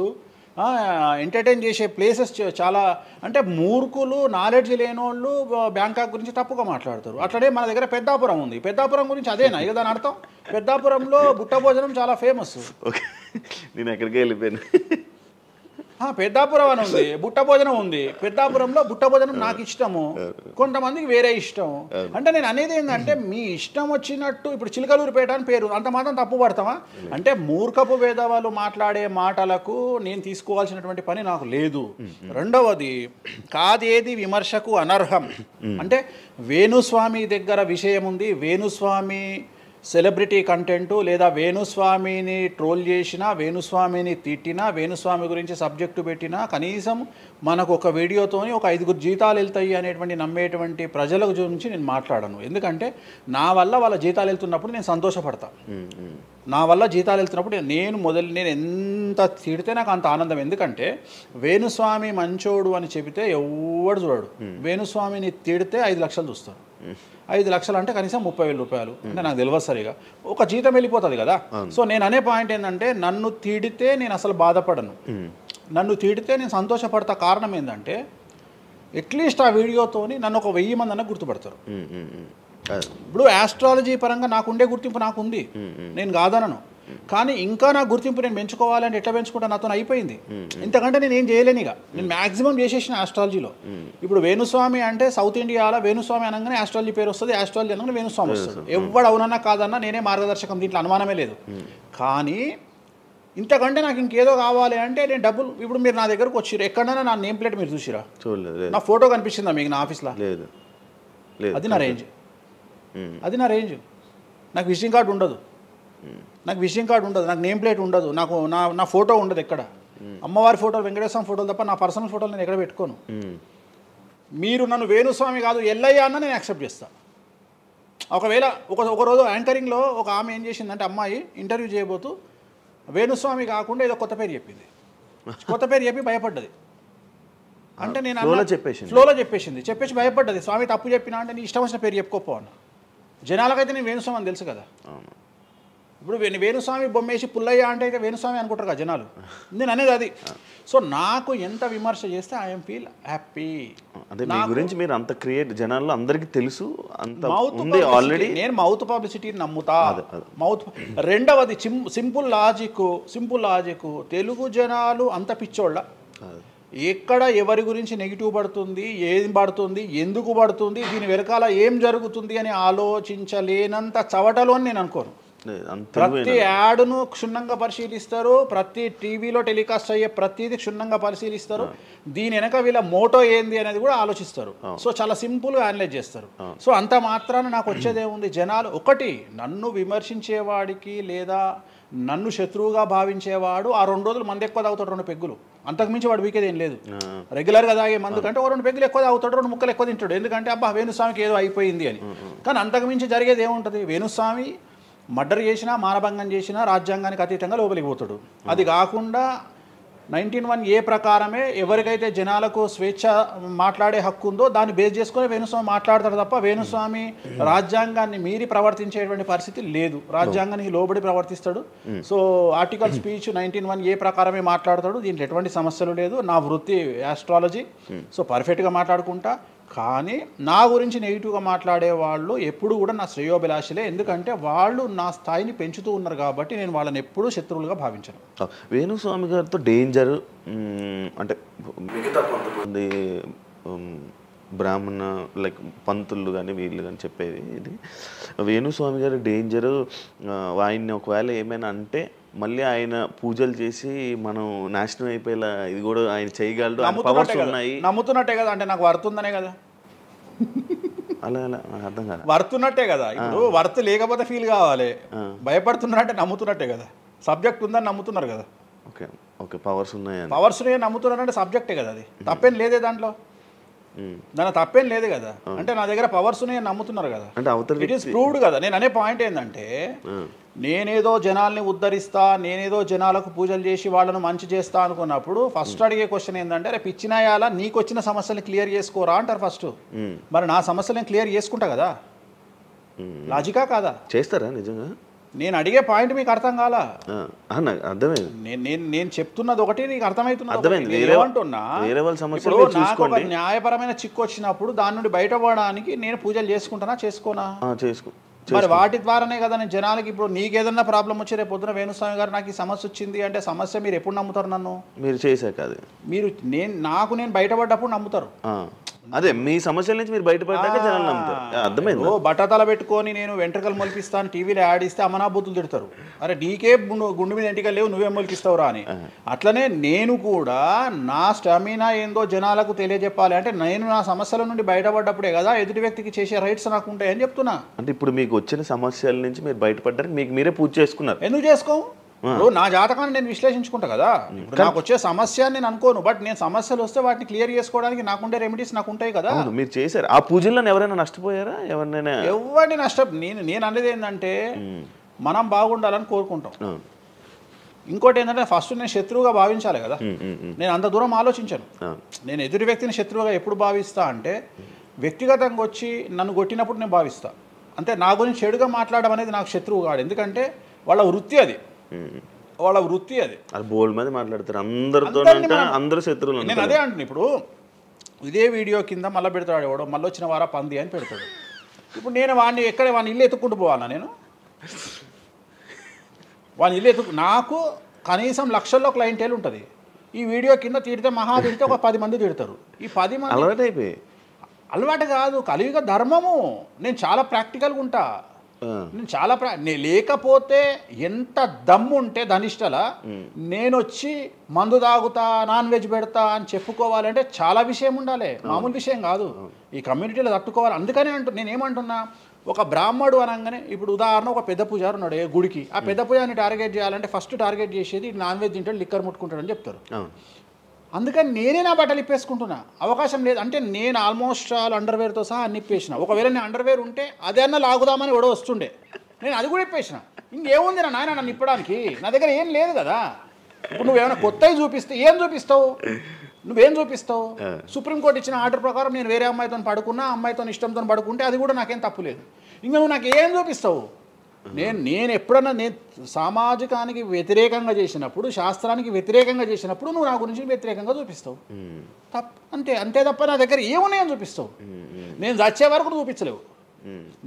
S3: ఎంటర్టైన్ చేసే ప్లేసెస్ చాలా. అంటే మూర్ఖులు, నాలెడ్జ్ లేని వాళ్ళు బ్యాంకాక్ గురించి తప్పుగా మాట్లాడతారు. అట్లనే మన దగ్గర పెద్దాపురం ఉంది. పెద్దాపురం గురించి అదేనా ఇక దాని అర్థం? పెద్దాపురంలో బుట్ట భోజనం చాలా ఫేమస్.
S2: నేను ఎక్కడికి వెళ్ళిపోయాను.
S3: పెద్దాపురం అని ఉంది, బుట్ట భోజనం ఉంది. పెద్దాపురంలో బుట్ట భోజనం నాకు ఇష్టము, కొంతమందికి వేరే ఇష్టం. అంటే నేను అనేది ఏంటంటే మీ ఇష్టం వచ్చినట్టు. ఇప్పుడు చిలకలూరుపేట అని పేరు, అంత మాత్రం తప్పు పడతామా? అంటే మూర్ఖపు వేదవాళ్ళు మాట్లాడే మాటలకు నేను తీసుకోవాల్సినటువంటి పని నాకు లేదు. రెండవది, కాదేది విమర్శకు అనర్హం. అంటే వేణుస్వామి దగ్గర విషయం ఉంది, వేణుస్వామి సెలబ్రిటీ కంటెంటు లేదా వేణుస్వామిని ట్రోల్ చేసినా, వేణుస్వామిని తిట్టినా, వేణుస్వామి గురించి సబ్జెక్టు పెట్టినా కనీసం మనకు ఒక వీడియోతోని ఒక 5 జీతాలు వెళ్తాయి అనేటువంటి నమ్మేటువంటి ప్రజల గురించి నేను మాట్లాడను. ఎందుకంటే నా వల్ల వాళ్ళ జీతాలు వెళ్తున్నప్పుడు నేను సంతోషపడతా. నా వల్ల జీతాలు వెళ్తున్నప్పుడు నేను ఎంత తిడితే నాకు అంత ఆనందం. ఎందుకంటే వేణుస్వామి మంచోడు అని చెబితే ఎవడు చూడడు. వేణుస్వామిని తిడితే 5 లక్షలు చూస్తారు. 5 లక్షలు అంటే కనీసం 30,000 రూపాయలు. అంటే నాకు తెలియదు సరిగా, ఒక జీతం వెళ్ళిపోతుంది కదా. సో నేను అనే పాయింట్ ఏంటంటే నన్ను తిడితే నేను అసలు బాధపడను, నన్ను తిడితే నేను సంతోషపడతా. కారణం ఏంటంటే అట్లీస్ట్ ఆ వీడియోతోని నన్ను ఒక 1000 మంది అన్న గుర్తుపడతారు. ఇప్పుడు ఆస్ట్రాలజీ పరంగా నాకుండే గుర్తింపు నాకుంది, నేను కాదనను. కానీ ఇంకా నా గుర్తింపు నేను పెంచుకోవాలంటే ఎట్లా పెంచుకుంటా? నాతో అయిపోయింది. ఇంతకంటే నేను ఏం చేయలేను. ఇక నేను మ్యాక్సిమం చేసేసిన ఆస్ట్రాలజీలో. ఇప్పుడు వేణుస్వామి అంటే సౌత్ ఇండియాలో వేణుస్వామి అనగానే ఆస్ట్రాలజీ పేరు వస్తుంది, ఆస్ట్రాలజీ అనగానే వేణుస్వామి వస్తుంది. ఎవడు అవునన్నా కాదన్నా నేనే మార్గదర్శకం, దీంట్లో అనుమానమే లేదు. కానీ ఇంతకంటే నాకు ఇంకేదో కావాలి అంటే నేను డబ్బులు. ఇప్పుడు మీరు నా దగ్గరకు వచ్చిరు, ఎక్కడైనా నా నేమ్ ప్లేట్ మీరు చూసిరా?
S2: చూడలేదు.
S3: నా ఫోటో కనిపిస్తుందా మీకు నా ఆఫీస్లో?
S2: లేదు.
S3: అది నా రేంజ్, అది నా రేంజ్. నాకు విజిటింగ్ కార్డు ఉండదు, నాకు విజిటింగ్ కార్డు ఉండదు, నాకు నేమ్ ప్లేట్ ఉండదు, నాకు నా ఫోటో ఉండదు ఎక్కడ. అమ్మవారి ఫోటోలు, వెంకటేశ్వర ఫోటోలు తప్ప నా పర్సనల్ ఫోటోలు నేను ఎక్కడ పెట్టుకోను. మీరు నన్ను వేణుస్వామి కాదు ఎల్లయ్య అన్న నేను యాక్సెప్ట్ చేస్తాను. ఒకవేళ ఒక రోజు యాంకరింగ్లో ఒక ఆమె ఏం చేసిందంటే, అమ్మాయి ఇంటర్వ్యూ చేయబోతూ వేణుస్వామి కాకుండా ఏదో కొత్త పేరు చెప్పింది. కొత్త పేరు చెప్పి భయపడ్డది. అంటే నేను ఫ్లోలో చెప్పేసి భయపడ్డది. స్వామి తప్పు చెప్పినా అంటే నీ ఇష్టం వచ్చిన పేరు చెప్పుకోపో అన్న. జనాలకైతే నేను వేణుస్వామి అని తెలుసు కదా. ఇప్పుడు వేణుస్వామి బొమ్మేసి పుల్లయ్య అంటే అయితే వేణుస్వామి అనుకుంటారు కదా జనాలు. నేను అనేది అది. సో నాకు ఎంత విమర్శ చేస్తే ఐఎమ్ ఫీల్ హ్యాపీ.
S2: అదే మీ గురించి మీరు అంత క్రియేట్ జనాల్లో అందరికీ తెలుసు, అంత ఉంది ఆల్రెడీ.
S3: నేను మౌత్ పబ్లిసిటీని నమ్ముతా. మౌత్. రెండవది సింపుల్ లాజిక్. తెలుగు జనాలు అంత పిచ్చోళ్ళ. ఎక్కడ ఎవరి గురించి నెగిటివ్ పడుతుంది, ఏం పడుతుంది, ఎందుకు పడుతుంది, దీని వెనకాల ఏం జరుగుతుంది అని ఆలోచించలేనంత చవటలో నేను అనుకోను. ప్రతి యాడ్ను క్షుణ్ణంగా పరిశీలిస్తారు, ప్రతి టీవీలో టెలికాస్ట్ అయ్యే ప్రతిదీ క్షుణ్ణంగా పరిశీలిస్తారు, దీని వెనక వీళ్ళ మోటో ఏంది అనేది కూడా ఆలోచిస్తారు. సో చాలా సింపుల్గా అనలైజ్ చేస్తారు. సో అంత మాత్రాన నాకు వచ్చేదేముంది, జనాలు ఒకటి నన్ను విమర్శించేవాడికి లేదా నన్ను శత్రువుగా భావించేవాడు ఆ 2 రోజులు మంది ఎక్కువ తాగుతాడు, 2 పెగ్గులు, అంతకుమించి వాడు వీకేది ఏం లేదు. రెగ్యులర్గా తాగే మందు కంటే 2 పెగ్గులు ఎక్కువ తాగుతాడు, 2 ముక్కలు ఎక్కువ తింటాడు, ఎందుకంటే అబ్బా వేణుస్వామికి ఏదో అయిపోయింది అని. కానీ అంతకుమించి జరిగేది ఏముంటుంది? వేణుస్వామి మర్డర్ చేసినా, మానభంగం చేసినా రాజ్యాంగానికి అతీతంగా లోపలికి పోతాడు. అది కాకుండా 19(1) ప్రకారమే ఎవరికైతే జనాలకు స్వేచ్ఛ మాట్లాడే హక్కు ఉందో దాన్ని బేస్ చేసుకొని వేణుస్వామి మాట్లాడతాడు తప్ప వేణుస్వామి రాజ్యాంగాన్ని మీరి ప్రవర్తించేటువంటి పరిస్థితి లేదు. రాజ్యాంగానికి లోబడి ప్రవర్తిస్తాడు. సో ఆర్టికల్ స్పీచ్ 19(1) ప్రకారమే మాట్లాడతాడు. దీంట్లో ఎటువంటి సమస్యలు లేదు. నా వృత్తి ఆస్ట్రాలజీ. సో పర్ఫెక్ట్గా మాట్లాడుకుంటా. కానీ నా గురించి నెగిటివ్గా మాట్లాడే వాళ్ళు ఎప్పుడు కూడా నా శ్రేయోభిలాషలే. ఎందుకంటే వాళ్ళు నా స్థాయిని పెంచుతూ ఉన్నారు కాబట్టి నేను వాళ్ళని ఎప్పుడూ శత్రువులుగా భావించను.
S2: వేణుస్వామి గారితో డేంజర్ అంటే మిగతా కొంతమంది బ్రాహ్మణ లైక్ పంతులు కానీ వీళ్ళు కానీ చెప్పేది ఇది వేణుస్వామి గారి డేంజరు ఆయన్ని ఒకవేళ ఏమైనా అంటే మళ్ళీ ఆయన పూజలు చేసి మనం నాశనం అయిపోయేలా ఇది కూడా ఆయన చేయగలడు పవర్స్ ఉన్నాయి.
S3: నమ్ముతున్నట్టే కదా, అంటే నాకు వర్తుందనే కదా.
S2: అలా అలా నాకు అర్థం కాదు.
S3: వర్తున్నట్టే కదా, ఇప్పుడు వర్త్ లేకపోతే ఫీల్ కావాలి. భయపడుతున్నారంటే నమ్ముతున్నట్టే కదా, సబ్జెక్ట్ ఉందని నమ్ముతున్నారు కదా.
S2: ఓకే ఓకే పవర్స్ ఉన్నాయని
S3: పవర్స్ నమ్ముతున్నారంటే సబ్జెక్టే కదా, అది తప్పేం లేదే దాంట్లో, దాని తప్పేం లేదు కదా. అంటే నా దగ్గర పవర్స్ ఉన్నాయని నమ్ముతున్నారు కదా,
S2: అంటే
S3: ఇట్ ఈస్ ప్రూవ్డ్ కదా. నేను అనే పాయింట్ ఏంటంటే నేనేదో జనాల్ని ఉద్ధరిస్తా, నేనేదో జనాలకు పూజలు చేసి వాళ్ళను మంచి చేస్తా అనుకున్నప్పుడు ఫస్ట్ అడిగే క్వశ్చన్ ఏంటంటే రే పిచ్చినాయాలా నీకు వచ్చిన సమస్యల్ని క్లియర్ చేసుకోరా అంటారు ఫస్ట్. మరి నా సమస్యలను క్లియర్ చేసుకుంటా కదా, లాజికా కాదా?
S2: చేస్తారా నిజంగా?
S3: నేను అడిగే పాయింట్ మీకు అర్థం కాలా?
S2: అర్థమైంది.
S3: నేను చెప్తున్నది ఒకటి, నీకు
S2: అర్థమైంది.
S3: ఏమంటున్నా, నాకు ఒక
S2: చేసుకోండి.
S3: న్యాయపరమైన చిక్కు వచ్చినప్పుడు దాని నుండి బయటపడడానికి నేను పూజలు చేసుకుంటానా చేసుకోనా?
S2: చేసుకో.
S3: మరి వాటి ద్వారానే కదా నేను జనాలకి, ఇప్పుడు నీకేదన్నా ప్రాబ్లం వచ్చి రేపు పొద్దున వేణుస్వామి గారు నాకు ఈ సమస్య వచ్చింది అంటే సమస్య మీరు ఎప్పుడు నమ్ముతారు? నన్ను
S2: మీరు చేశాక అది
S3: మీరు నేను బయటపడ్డప్పుడు నమ్ముతారు.
S2: అదే మీ సమస్యల నుంచి మీరు బయటపడ్డాక జనాలు నమ్ముతారు. అర్థమైంది.
S3: బట్టతల పెట్టుకొని నేను వెంట్రుకలు మొలిపిస్తాను టీవీలో యాడ్ ఇస్తే అమనాబూతులు తిడతారు, అరే నీకే గుండు మీద ఎంటికలు లేవు నువ్వేం మొలిపిస్తావురా అని. అట్లనే నేను కూడా నా స్టామినా ఏందో జనాలకు తెలియజెప్పాలి అంటే నేను నా సమస్యల నుండి బయటపడ్డప్పుడే కదా ఎదుటి వ్యక్తికి చేసే రైట్స్ నాకు ఉంటాయని చెప్తున్నా.
S2: అంటే ఇప్పుడు మీకు వచ్చిన సమస్యల నుంచి మీరు బయటపడ్డానికి మీకు మీరే పూజ చేసుకున్నారు.
S3: ఎందుకు చేసుకో? నా జాతకాన్ని నేను విశ్లేషించుకుంటా కదా. ఇప్పుడు నాకు వచ్చే సమస్య నేను అనుకోను, బట్ నేను సమస్యలు వస్తే వాటిని క్లియర్ చేసుకోవడానికి నాకుండే రెమెడీస్ నాకు ఉంటాయి కదా.
S2: మీరు చేశారు. ఆ పూజల్లో ఎవరైనా నష్టపోయారా? ఎవరినైనా?
S3: ఎవరిని నేను అనేది ఏంటంటే మనం బాగుండాలని కోరుకుంటాం. ఇంకోటి ఏంటంటే ఫస్ట్ నేను శత్రువుగా భావించాలి కదా. నేను అంత దూరం ఆలోచించాను. నేను ఎదుటి వ్యక్తిని శత్రువుగా ఎప్పుడు భావిస్తా అంటే వ్యక్తిగతంగా వచ్చి నన్ను కొట్టినప్పుడు నేను భావిస్తా. అంటే నా గురించి చెడుగా మాట్లాడడం అనేది నాకు శత్రువు కాదు, ఎందుకంటే వాళ్ళ వృత్తి అది.
S2: బోల్డ్ మంది మాట్లాడతారు అందరితో, అందరూ శత్రువులు.
S3: నేను అదే అంటున్నా. ఇప్పుడు ఇదే వీడియో కింద మళ్ళీ పెడతాడు ఎవడో, మళ్ళీ వచ్చిన వారా పంది అని పెడతాడు. ఇప్పుడు నేను వాడిని వాడిని ఇల్లు ఎత్తుక్కుంటూ పోవాలా? నేను వాడిని ఇల్లు నాకు కనీసం లక్షల్లో క్లయింటేల్ ఉంటుంది. ఈ వీడియో కింద తిడితే మహా తిడితే ఒక 10 మంది తిడతారు. ఈ 10 మంది అలవాటు కాదు, కలియుగ ధర్మము. నేను చాలా ప్రాక్టికల్గా ఉంటా. నేను లేకపోతే ఎంత దమ్ము ఉంటే ధనిష్టలా నేను వచ్చి మందు తాగుతా నాన్ వెజ్ పెడతా అని చెప్పుకోవాలంటే చాలా విషయం ఉండాలి, మామూలు విషయం కాదు. ఈ కమ్యూనిటీలో తట్టుకోవాలి. అందుకనే నేనేమంటున్నా, ఒక బ్రాహ్మడు అనగానే ఇప్పుడు ఉదాహరణ ఒక పెద్ద పూజారు ఉన్నాడు గుడికి, ఆ పెద్ద పూజారిని టార్గెట్ చేయాలంటే ఫస్ట్ టార్గెట్ చేసేది నాన్ వెజ్ తింటాడు లిక్కర్ ముట్టుకుంటాడు అని చెప్తారు. అందుకని నేనే నా బట్టలు ఇప్పేసుకుంటున్నా, అవకాశం లేదు. అంటే నేను ఆల్మోస్ట్ ఆల్ అండర్వేర్తో సహా అన్ని ఇప్పేసిన. ఒకవేళ నేను అండర్వేర్ ఉంటే అదే అన్న లాగుదామని ఎవడో వస్తుండే, నేను అది కూడా ఇప్పేసిన. ఇంకేముంది నా నాయన నన్ను ఇప్పడానికి? నా దగ్గర ఏం లేదు కదా. ఇప్పుడు నువ్వేమైనా కొత్తవి చూపిస్తే ఏం చూపిస్తావు? నువ్వేం చూపిస్తావు? సుప్రీంకోర్టు ఇచ్చిన ఆర్డర్ ప్రకారం నేను వేరే అమ్మాయితో పడుకున్నా, అమ్మాయితో ఇష్టంతో పడుకుంటే అది కూడా నాకేం తప్పులేదు. ఇంకా నువ్వు నాకు ఏం చూపిస్తావు? నేను ఎప్పుడన్నా నేను సామాజికానికి వ్యతిరేకంగా చేసినప్పుడు, శాస్త్రానికి వ్యతిరేకంగా చేసినప్పుడు నువ్వు నా గురించి వ్యతిరేకంగా చూపిస్తావు. అంతే తప్ప నా దగ్గర ఏమున్నాయని చూపిస్తావు? నేను చచ్చే వరకు చూపించలేవు.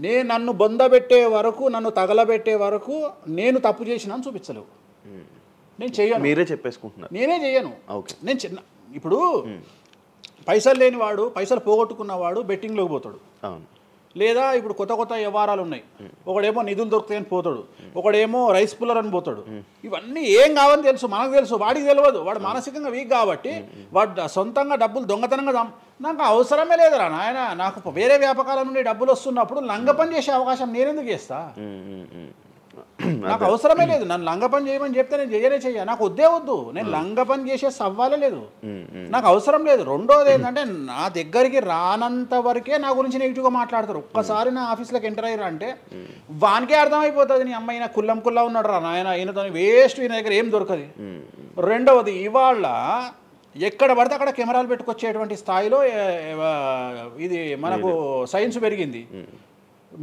S3: నేను నన్ను బొందబెట్టే వరకు, నన్ను తగలబెట్టే వరకు నేను తప్పు చేసినా అని చూపించలేవు. నేను చెయ్యను.
S2: మీరే చెప్పేసుకుంటున్నారు.
S3: నేనే చెయ్యను. నేను ఇప్పుడు పైసలు లేనివాడు, పైసలు పోగొట్టుకున్నవాడు బెట్టింగ్లోకి పోతాడు. లేదా ఇప్పుడు కొత్త కొత్త వ్యవహారాలు ఉన్నాయి. ఒకడేమో నిధులు దొరుకుతాయని పోతాడు, ఒకడేమో రైస్ పుల్లర్ అని పోతాడు. ఇవన్నీ ఏం కావని తెలుసు, మనకు తెలుసు, వాడికి తెలియదు. వాడు మానసికంగా వీక్ కాబట్టి వాడు సొంతంగా డబ్బులు దొంగతనంగా నాకు అవసరమే లేదురా నాయన. నాకు వేరే వ్యాపకాల నుండి డబ్బులు వస్తున్నప్పుడు లంగ పని చేసే అవకాశం నేనెందుకు చేస్తా? నాకు అవసరమే లేదు. నన్ను లంగ పని చేయమని చెప్తే నేను చెయ్య. నాకు వద్దు. నేను లంగ పని చేసే సవ్వాలే లేదు, నాకు అవసరం లేదు. రెండోది ఏంటంటే నా దగ్గరికి రానంత వరకే నా గురించి నెగిటివ్గా మాట్లాడతారు. ఒక్కసారి నా ఆఫీస్లోకి ఎంటర్ అయ్యారు అంటే వానికే అర్థమైపోతుంది, నీ అమ్మాయి కుల్లం ఉన్నాడు రా నాయన, ఈయనతో వేస్ట్, ఈయన దగ్గర ఏం దొరకదు. రెండవది, ఇవాళ ఎక్కడ పడితే అక్కడ కెమెరాలు పెట్టుకొచ్చేటువంటి స్థాయిలో ఇది మనకు సైన్స్ పెరిగింది.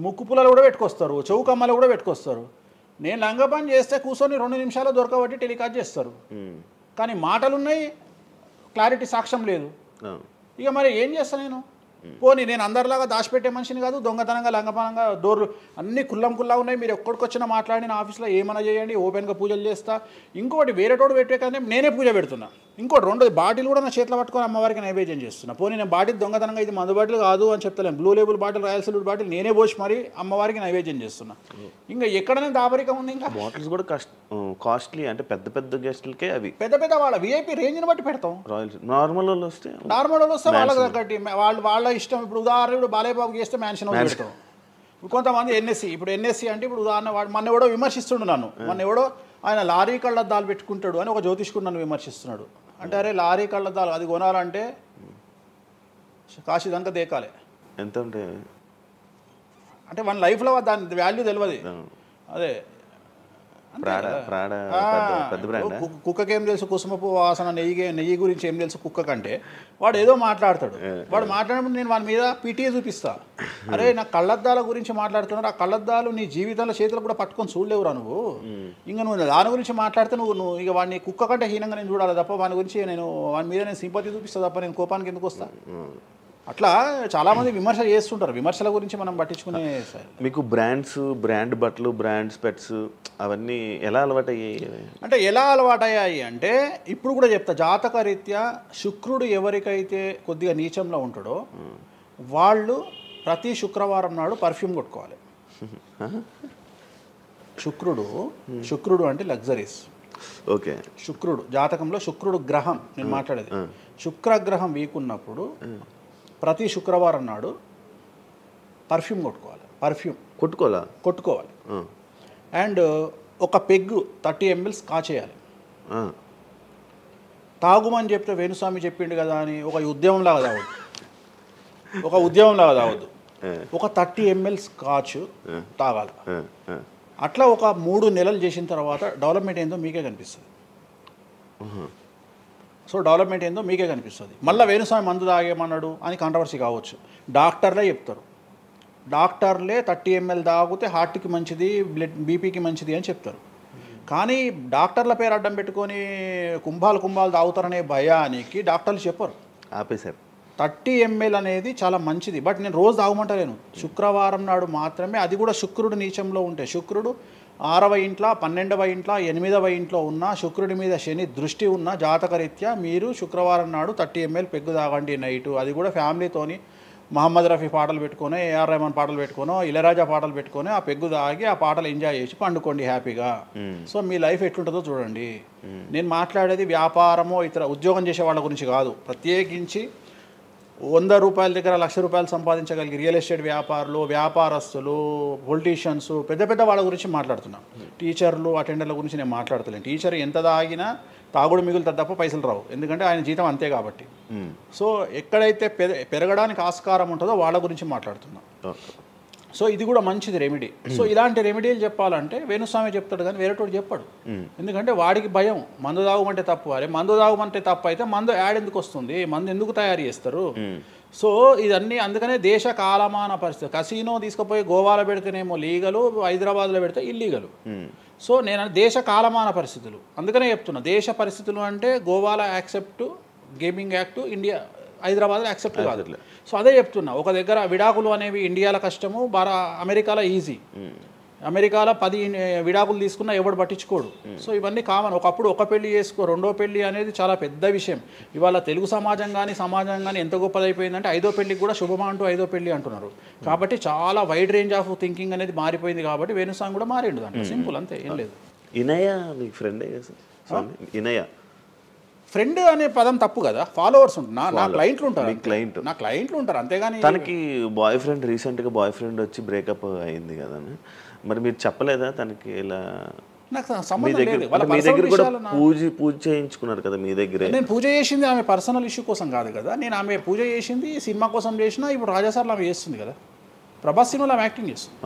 S3: ముక్కు పుల్లలు కూడా పెట్టుకొస్తారు, చౌకమ్మలు కూడా పెట్టుకొస్తారు. నేను లంగ పని చేస్తే కూర్చొని 2 నిమిషాలు దొరకబట్టి టెలికాస్ట్ చేస్తారు. కానీ మాటలున్నాయి, క్లారిటీ సాక్ష్యం లేదు. ఇక మరి ఏం చేస్తాను నేను? పోనీ నేను అందరిలాగా దాచిపెట్టే మనిషిని కాదు, దొంగతనంగా లంగపనంగా డోర్లు అన్నీ కుల్లా ఉన్నాయి. మీరు ఎక్కడికొచ్చినా మాట్లాడి నా ఆఫీస్లో ఏమైనా చేయండి, ఓపెన్గా పూజలు చేస్తా. ఇంకోటి వేరేటోడు పెట్టే కానీ నేనే పూజ పెడుతున్నా. ఇంకోటి రెండోది బాటిల్ కూడా నా చేతిలో పట్టుకొని అమ్మవారికి నైవేద్యం చేస్తున్నా. పోనీ నేను బాటిల్ దొంగతనంగా ఇది మందు బాటిల్ కాదు అని చెప్తలేను. Blue label bottle, royal salute bottle నేనే పోసి మరి అమ్మవారికి నైవేద్యం చేస్తున్నా. ఇంకా ఎక్కడనే దాపరికం ఉంది. ఇంకా
S2: బాటిల్స్ కూడా కాస్ట్లీ, అంటే పెద్ద పెద్ద గెస్టులకే అవి
S3: పెద్ద వాళ్ళ విఐపి రేంజ్ని బట్టి పెడతాం.
S2: రాయల్స్ నార్మల్ వాళ్ళు వస్తే
S3: వాళ్ళకి తగ్గట్టి వాళ్ళ ఇష్టం. ఇప్పుడు ఉదాహరణ ఇప్పుడు బాలయ్యబాబుకి చేస్తే మ్యాన్షన్ పెడతాం. ఇప్పుడు కొంతమంది ఎన్ఎస్సి అంటే ఇప్పుడు ఉదాహరణ వాడు మన ఎవడో విమర్శిస్తుండు నన్ను. మన ఎవడో ఆయన లారీ కళ్ళద్దాలు పెట్టుకుంటాడు అని ఒక జ్యోతిష్కుడు నన్ను విమర్శిస్తున్నాడు. అంటే అరే లారీ కళ్ళద్దాలు అది కొనాలంటే కాశీ దాకా దేకాలి.
S2: ఎంత ఉంటే
S3: అంటే మన లైఫ్లో దాని వాల్యూ తెలియదు. అదే కుక్కకి ఏం తెలుసు కుసుమపు వాసన, నెయ్యి గురించి ఏం తెలుసు కుక్క కంటే. వాడు ఏదో మాట్లాడతాడు. వాడు మాట్లాడినప్పుడు నేను వాడి మీద పీటీఏ చూపిస్తా. అరే నా కళ్ళద్దాల గురించి మాట్లాడుతున్నాడు. ఆ కళ్ళద్దాలు నీ జీవితంలో చేతులు కూడా పట్టుకొని చూడలేవురా నువ్వు. ఇంకా నువ్వు దాని గురించి మాట్లాడితే నువ్వు ఇక వాడిని కుక్క కంటే హీనంగా నేను చూడాలి తప్ప వాని గురించి వాని మీద నేను సింపతి చూపిస్తా తప్ప నేను కోపానికి ఎందుకు వస్తా. అట్లా చాలామంది విమర్శ చేస్తుంటారు. విమర్శల గురించి మనం పట్టించుకునే.
S2: మీకు బ్రాండ్ బట్టలు, బ్రాండ్ స్పెట్స్ అవన్నీ ఎలా అలవాటయ్యాయి?
S3: అంటే ఎలా అలవాటయ్యాయి అంటే ఇప్పుడు కూడా చెప్తా. జాతక రీత్యా శుక్రుడు ఎవరికైతే కొద్దిగా నీచంలో ఉంటాడో వాళ్ళు ప్రతి శుక్రవారం నాడు పర్ఫ్యూమ్ కొట్టుకోవాలి. శుక్రుడు అంటే లగ్జరీస్.
S2: ఓకే.
S3: శుక్రుడు జాతకంలో శుక్రుడు గ్రహం నేను మాట్లాడేది. శుక్రగ్రహం వీక్ ఉన్నప్పుడు ప్రతి శుక్రవారం నాడు పర్ఫ్యూమ్ కొట్టుకోవాలి. అండ్ ఒక పెగ్గు 30 ml కాచేయాలి. తాగుమని చెప్తే వేణుస్వామి చెప్పిండు కదా అని ఒక ఉద్యమంలాగా తాగొద్దు. ఒక 30 ml స్కాచ్ తాగాలి. అట్లా ఒక 3 నెలలు చేసిన తర్వాత డెవలప్మెంట్ ఏందో మీకే కనిపిస్తుంది. మళ్ళీ వేణుస్వామి మందు తాగేమన్నాడు అని కాంట్రవర్సీ కావచ్చు. డాక్టర్లే చెప్తారు. 30 ml తాగితే హార్ట్కి మంచిది, బీపీకి మంచిది అని చెప్తారు. కానీ డాక్టర్ల పేరు అడ్డం పెట్టుకొని కుంభాలు తాగుతారనే భయానికి డాక్టర్లు చెప్పరు.
S2: ఆపేశారు.
S3: 30 ml అనేది చాలా మంచిది. బట్ నేను రోజు తాగమంటలేను. శుక్రవారం నాడు మాత్రమే. అది కూడా శుక్రుడు నీచంలో ఉంటే, శుక్రుడు 6వ ఇంట్లో, 12వ ఇంట్లో, 8వ ఇంట్లో ఉన్న శుక్రుడి మీద శని దృష్టి ఉన్న జాతకరీత్యా మీరు శుక్రవారం నాడు 30 ml పెగ్గు తాగండి నైటు. అది కూడా ఫ్యామిలీతోని మహమ్మద్ రఫీ పాటలు పెట్టుకొని, ఏఆర్ రెహమాన్ పాటలు పెట్టుకోనో, ఇళయరాజా పాటలు పెట్టుకొని ఆ పెగ్గు తాగి ఆ పాటలు ఎంజాయ్ చేసి పండుకోండి హ్యాపీగా. సో మీ లైఫ్ ఎట్లుంటుందో చూడండి. నేను మాట్లాడేది వ్యాపారమో ఇతర ఉద్యోగం చేసే వాళ్ళ గురించి కాదు. ప్రత్యేకించి 100 రూపాయల దగ్గర 1,00,000 రూపాయలు సంపాదించగలిగి రియల్ ఎస్టేట్ వ్యాపారులు, వ్యాపారస్తులు, పొలిటీషియన్స్, పెద్ద వాళ్ళ గురించి మాట్లాడుతున్నాం. టీచర్లు, అటెండర్ల గురించి నేను మాట్లాడతలేను. టీచర్ ఎంత తాగినా తాగుడు మిగులుతుంది తప్ప పైసలు రావు. ఎందుకంటే ఆయన జీతం అంతే కాబట్టి. సో ఎక్కడైతే పెరగడానికి ఆస్కారం ఉంటుందో వాళ్ళ గురించి మాట్లాడుతున్నాం. సో ఇది కూడా మంచిది రెమెడీ. సో ఇలాంటి రెమెడీలు చెప్పాలంటే వేణుస్వామి చెప్తాడు కానీ వేరేటోడు చెప్పాడు. ఎందుకంటే వాడికి భయం, మందు తాగమంటే తప్పు. అరే మందు తాగమంటే తప్పు అయితే మందు యాడ్ ఎందుకు వస్తుంది, మందు ఎందుకు తయారు చేస్తారు? సో ఇదన్నీ అందుకనే దేశ కాలమాన పరిస్థితి. కసినో తీసుకుపోయి గోవాలో పెడితేనేమో లీగలు, హైదరాబాద్లో పెడితే ఇల్లీగలు. సో నేను దేశ కాలమాన పరిస్థితులు అందుకనే చెప్తున్నా. దేశ పరిస్థితులు అంటే గోవాలో యాక్సెప్ట్ గేమింగ్ యాక్ట్, ఇండియా హైదరాబాద్లో యాక్సెప్ట్ కాదు. సో అదే చెప్తున్నా. ఒక దగ్గర విడాకులు అనేవి ఇండియాలో కష్టము, అమెరికాలో ఈజీ. అమెరికాలో 10 విడాకులు తీసుకున్నా ఎవడు పట్టించుకోడు. సో ఇవన్నీ కామన్. ఒకప్పుడు ఒక పెళ్లి చేసుకో, రెండో పెళ్లి అనేది చాలా పెద్ద విషయం. ఇవాళ తెలుగు సమాజం కానీ ఎంత గొప్పదైపోయిందంటే 5వ పెళ్లికి కూడా శుభమా అంటూ 5వ పెళ్లి అంటున్నారు. కాబట్టి చాలా వైడ్ రేంజ్ ఆఫ్ థింకింగ్ అనేది మారిపోయింది. కాబట్టి వేణుస్వామి కూడా మారిండు దాంట్లో. సింపుల్ అంతే, ఏం లేదు.
S2: ఇనయ మీ ఫ్రెండే కదా? ఇనయ
S3: ఫ్రెండ్ అనే పదం తప్పు కదా. ఫాలోవర్స్ ఉంటారు, నా క్లయింట్లు ఉంటారు. నా క్లయింట్లు ఉంటారు అంతేగాని.
S2: తనకి రీసెంట్గా బాయ్ ఫ్రెండ్ వచ్చి బ్రేకప్ అయింది కదా, మరి మీరు చెప్పలేదా తనకి? ఇలా
S3: నాకు సంబంధం లేదు.
S2: మీ దగ్గర కూడా పూజ చేయించుకున్నారు కదా మీ దగ్గర.
S3: నేను పూజ చేసింది ఆమె పర్సనల్ ఇష్యూ కోసం కాదు కదా. నేను ఆమె పూజ చేసింది సినిమా కోసం చేసినా. ఇప్పుడు రాజాసార్లు ఆమె చేస్తుంది కదా, ప్రభాస్ సినిమాలో ఆమె యాక్టింగ్ చేస్తుంది.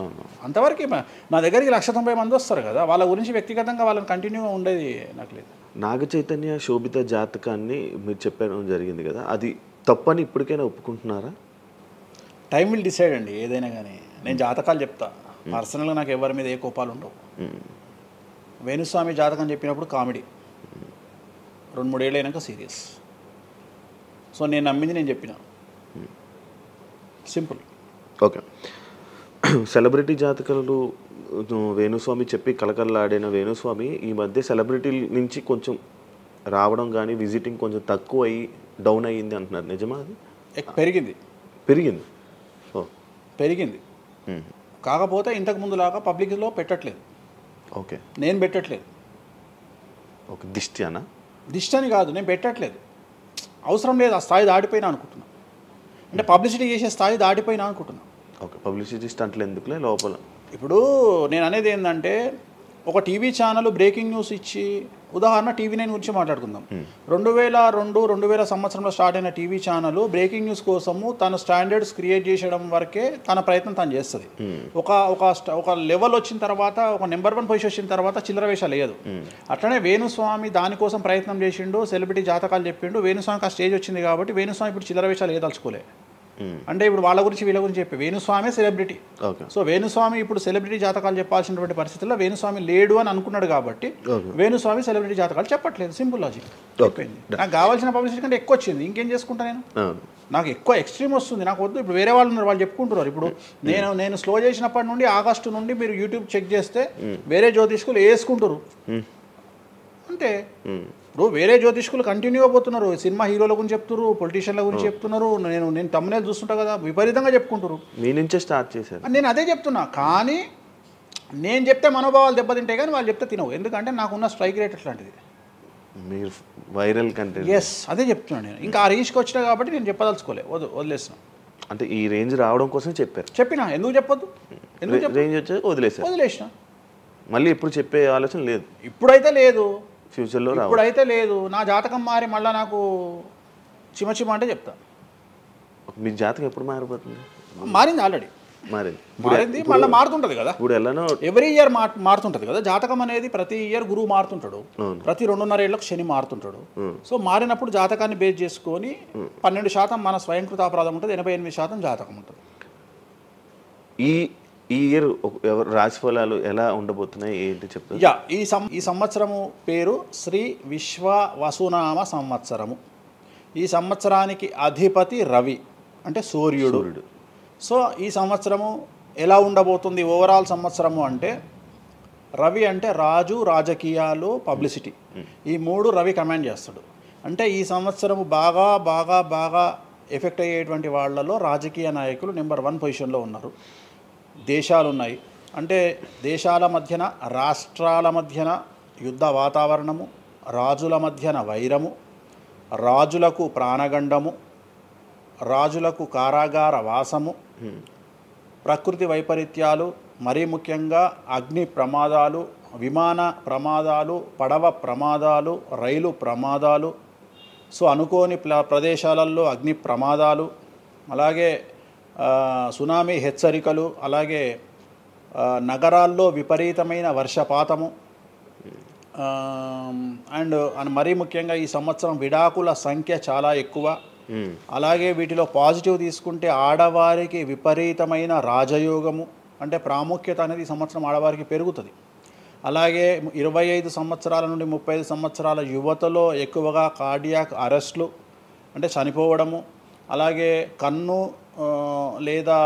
S3: అంతవరకు నా దగ్గరికి 190 మంది వస్తారు కదా, వాళ్ళ గురించి వ్యక్తిగతంగా వాళ్ళని కంటిన్యూగా ఉండేది నాకు లేదు.
S2: నాగ చైతన్య శోభిత జాతకాన్ని మీరు చెప్పడం జరిగింది కదా, అది తప్పని ఇప్పటికైనా ఒప్పుకుంటున్నారా?
S3: టైం విల్ డిసైడ్ అండి ఏదైనా కానీ. నేను జాతకాలు చెప్తా, పర్సనల్గా నాకు ఎవరి మీద ఏ కోపాలు ఉండవు. వేణుస్వామి జాతకం చెప్పినప్పుడు కామెడీ, 2-3 ఏళ్ళు అయినాక సీరియస్. సో నేను నమ్మింది నేను చెప్పిన, సింపుల్.
S2: ఓకే. సెలబ్రిటీ జాతకాలు వేణుస్వామి చెప్పి కలకల్లాడిన వేణుస్వామి ఈ మధ్య సెలబ్రిటీల నుంచి కొంచెం రావడం కానీ విజిటింగ్ కొంచెం తక్కువ అయ్యి డౌన్ అయ్యింది అంటున్నారు, నిజమా అది?
S3: పెరిగింది
S2: పెరిగింది.
S3: పెరిగింది. కాకపోతే ఇంతకు ముందులాగా పబ్లిక్లో పెట్టట్లేదు.
S2: ఓకే,
S3: నేను పెట్టట్లేదు.
S2: ఓకే, దిష్టి అనా?
S3: దిష్టి అని కాదు, నేను పెట్టట్లేదు. అవసరం లేదు, ఆ స్థాయి దాటిపోయినా అనుకుంటున్నా. అంటే పబ్లిసిటీ చేసే స్థాయి దాటిపోయినా అనుకుంటున్నా.
S2: ఓకే, పబ్లిసిటీ స్టంట్లు ఎందుకులే లోపల.
S3: ఇప్పుడు నేను అనేది ఏంటంటే, ఒక టీవీ ఛానల్ బ్రేకింగ్ న్యూస్ ఇచ్చి, ఉదాహరణ TV9 గురించి మాట్లాడుకుందాం. 2002-2000 సంవత్సరంలో స్టార్ట్ అయిన టీవీ ఛానల్ బ్రేకింగ్ న్యూస్ కోసము తన స్టాండర్డ్స్ క్రియేట్ చేయడం వరకే తన ప్రయత్నం తను చేస్తుంది. ఒక లెవెల్ వచ్చిన తర్వాత, ఒక నెంబర్ 1 పొజిషన్ వచ్చిన తర్వాత చిల్లర వేషాలు లేదు. అట్లనే వేణుస్వామి దానికోసం ప్రయత్నం చేసిండు, సెలబ్రిటీ జాతకాలు చెప్పిండు. వేణుస్వామికి ఆ స్టేజ్ వచ్చింది కాబట్టి వేణుస్వామి ఇప్పుడు చిల్లర వేషాలు ఏదలుచుకోలే. అంటే ఇప్పుడు వాళ్ళ గురించి వీళ్ళ గురించి చెప్పి వేణుస్వామి సెలబ్రిటీ. సో వేణుస్వామి ఇప్పుడు సెలబ్రిటీ జాతకాలు చెప్పాల్సినటువంటి పరిస్థితుల్లో వేణుస్వామి లేడు అని అనుకున్నాడు కాబట్టి వేణుస్వామి సెలబ్రిటీ జాతకాలు చెప్పట్లేదు. Simple logic. నాకు కావాల్సిన పబ్లిసిటీ కంటే ఎక్కువ వచ్చింది, ఇంకేం చేసుకుంటా నేను? నాకు ఎక్కువ ఎక్స్ట్రీమ్ వస్తుంది, నాకు వద్దు. ఇప్పుడు వేరే వాళ్ళు ఉన్నారు, వాళ్ళు చెప్పుకుంటున్నారు. ఇప్పుడు నేను స్లో చేసినప్పటి నుండి ఆగస్టు నుండి మీరు యూట్యూబ్ చెక్ చేస్తే వేరే జ్యోతిష్కులు వేసుకుంటారు. అంటే ఇప్పుడు వేరే జ్యోతిష్కులు కంటిన్యూగా పోతున్నారు, సినిమా హీరోల గురించి చెప్తున్నారు, పొలిటీషియన్ల గురించి చెప్తున్నారు. నేను తమ్మునేలు చూస్తుంటా కదా, విపరీతంగా చెప్పుకుంటారు.
S2: మీ నుంచే స్టార్ట్ చేశారు.
S3: నేను అదే చెప్తున్నా. కానీ నేను చెప్తే మనోభావాలు దెబ్బతింటాయి, కానీ వాళ్ళు చెప్తే తినవు. ఎందుకంటే నాకున్న స్ట్రైక్ రేట్ అట్లాంటిది.
S2: మీరు వైరల్ కంటెంట్.
S3: ఎస్, అదే చెప్తున్నాను నేను. ఇంకా ఆ రీచ్కి వచ్చినా కాబట్టి నేను చెప్పదలుచుకోలే, వదిలేసిన.
S2: అంటే ఈ రేంజ్ రావడం కోసం చెప్పారు.
S3: చెప్పినా, ఎందుకు చెప్పొద్దు?
S2: రేంజ్ వచ్చి
S3: వదిలేసిన.
S2: మళ్ళీ ఇప్పుడు చెప్పే ఆలోచన లేదు.
S3: ఇప్పుడైతే లేదు,
S2: ఫ్యూచర్లో
S3: ఇప్పుడైతే లేదు. నా జాతకం మారి మళ్ళీ నాకు చిమ అంటే చెప్తా.
S2: మీ జాతకం ఎప్పుడు మారిపోతుంది?
S3: మారింది, ఆల్రెడీ మారింది, మళ్ళీ మారుతుంటుంది కదా.
S2: ఇప్పుడు ఎలానో
S3: ఎవ్రీ ఇయర్ మారుతుంటుంది కదా జాతకం అనేది. ప్రతి ఇయర్ గురువు మారుతుంటాడు, ప్రతి 2.5 ఏళ్ళకు శని మారుతుంటాడు. సో మారినప్పుడు జాతకాన్ని బేస్ చేసుకొని 12% మన స్వయంకృత అపరాధం ఉంటుంది, 88% జాతకం ఉంటుంది.
S2: ఈ ఇయర్ రాశి ఫలాలు ఎలా ఉండబోతున్నాయి ఏంటి చెప్తారు?
S3: ఈ సంవత్సరము పేరు శ్రీ విశ్వ వసునామ సంవత్సరము. ఈ సంవత్సరానికి అధిపతి రవి, అంటే సూర్యుడు. సో ఈ సంవత్సరము ఎలా ఉండబోతుంది ఓవరాల్ సంవత్సరము అంటే, రవి అంటే రాజు, రాజకీయాలు, పబ్లిసిటీ, ఈ 3 రవి కమాండ్ చేస్తాడు. అంటే ఈ సంవత్సరము బాగా బాగా బాగా ఎఫెక్ట్ అయ్యేటువంటి వాళ్ళలో రాజకీయ నాయకులు నెంబర్ 1 పొజిషన్లో ఉన్నారు. దేశాలు ఉన్నాయి, అంటే దేశాల మధ్యన, రాష్ట్రాల మధ్యన యుద్ధ వాతావరణము, రాజుల మధ్యన వైరము, రాజులకు ప్రాణగండము, రాజులకు కారాగార వాసము, ప్రకృతి వైపరీత్యాలు, మరీ ముఖ్యంగా అగ్ని ప్రమాదాలు, విమాన ప్రమాదాలు, పడవ ప్రమాదాలు, రైలు ప్రమాదాలు, సో అనుకోని ప్రదేశాలలో అగ్ని ప్రమాదాలు, అలాగే సునామీ హెచ్చరికలు, అలాగే నగరాల్లో విపరీతమైన వర్షపాతము, అండ్ మరీ ముఖ్యంగా ఈ సంవత్సరం విడాకుల సంఖ్య చాలా ఎక్కువ. అలాగే వీటిలో పాజిటివ్ తీసుకుంటే ఆడవారికి విపరీతమైన రాజయోగము, అంటే ప్రాముఖ్యత అనేది ఈ సంవత్సరం ఆడవారికి పెరుగుతుంది. అలాగే 25 సంవత్సరాల నుండి 35 సంవత్సరాల యువతలో ఎక్కువగా కార్డియాక్ అరెస్ట్లు, అంటే చనిపోవడము, అలాగే కన్ను లేదా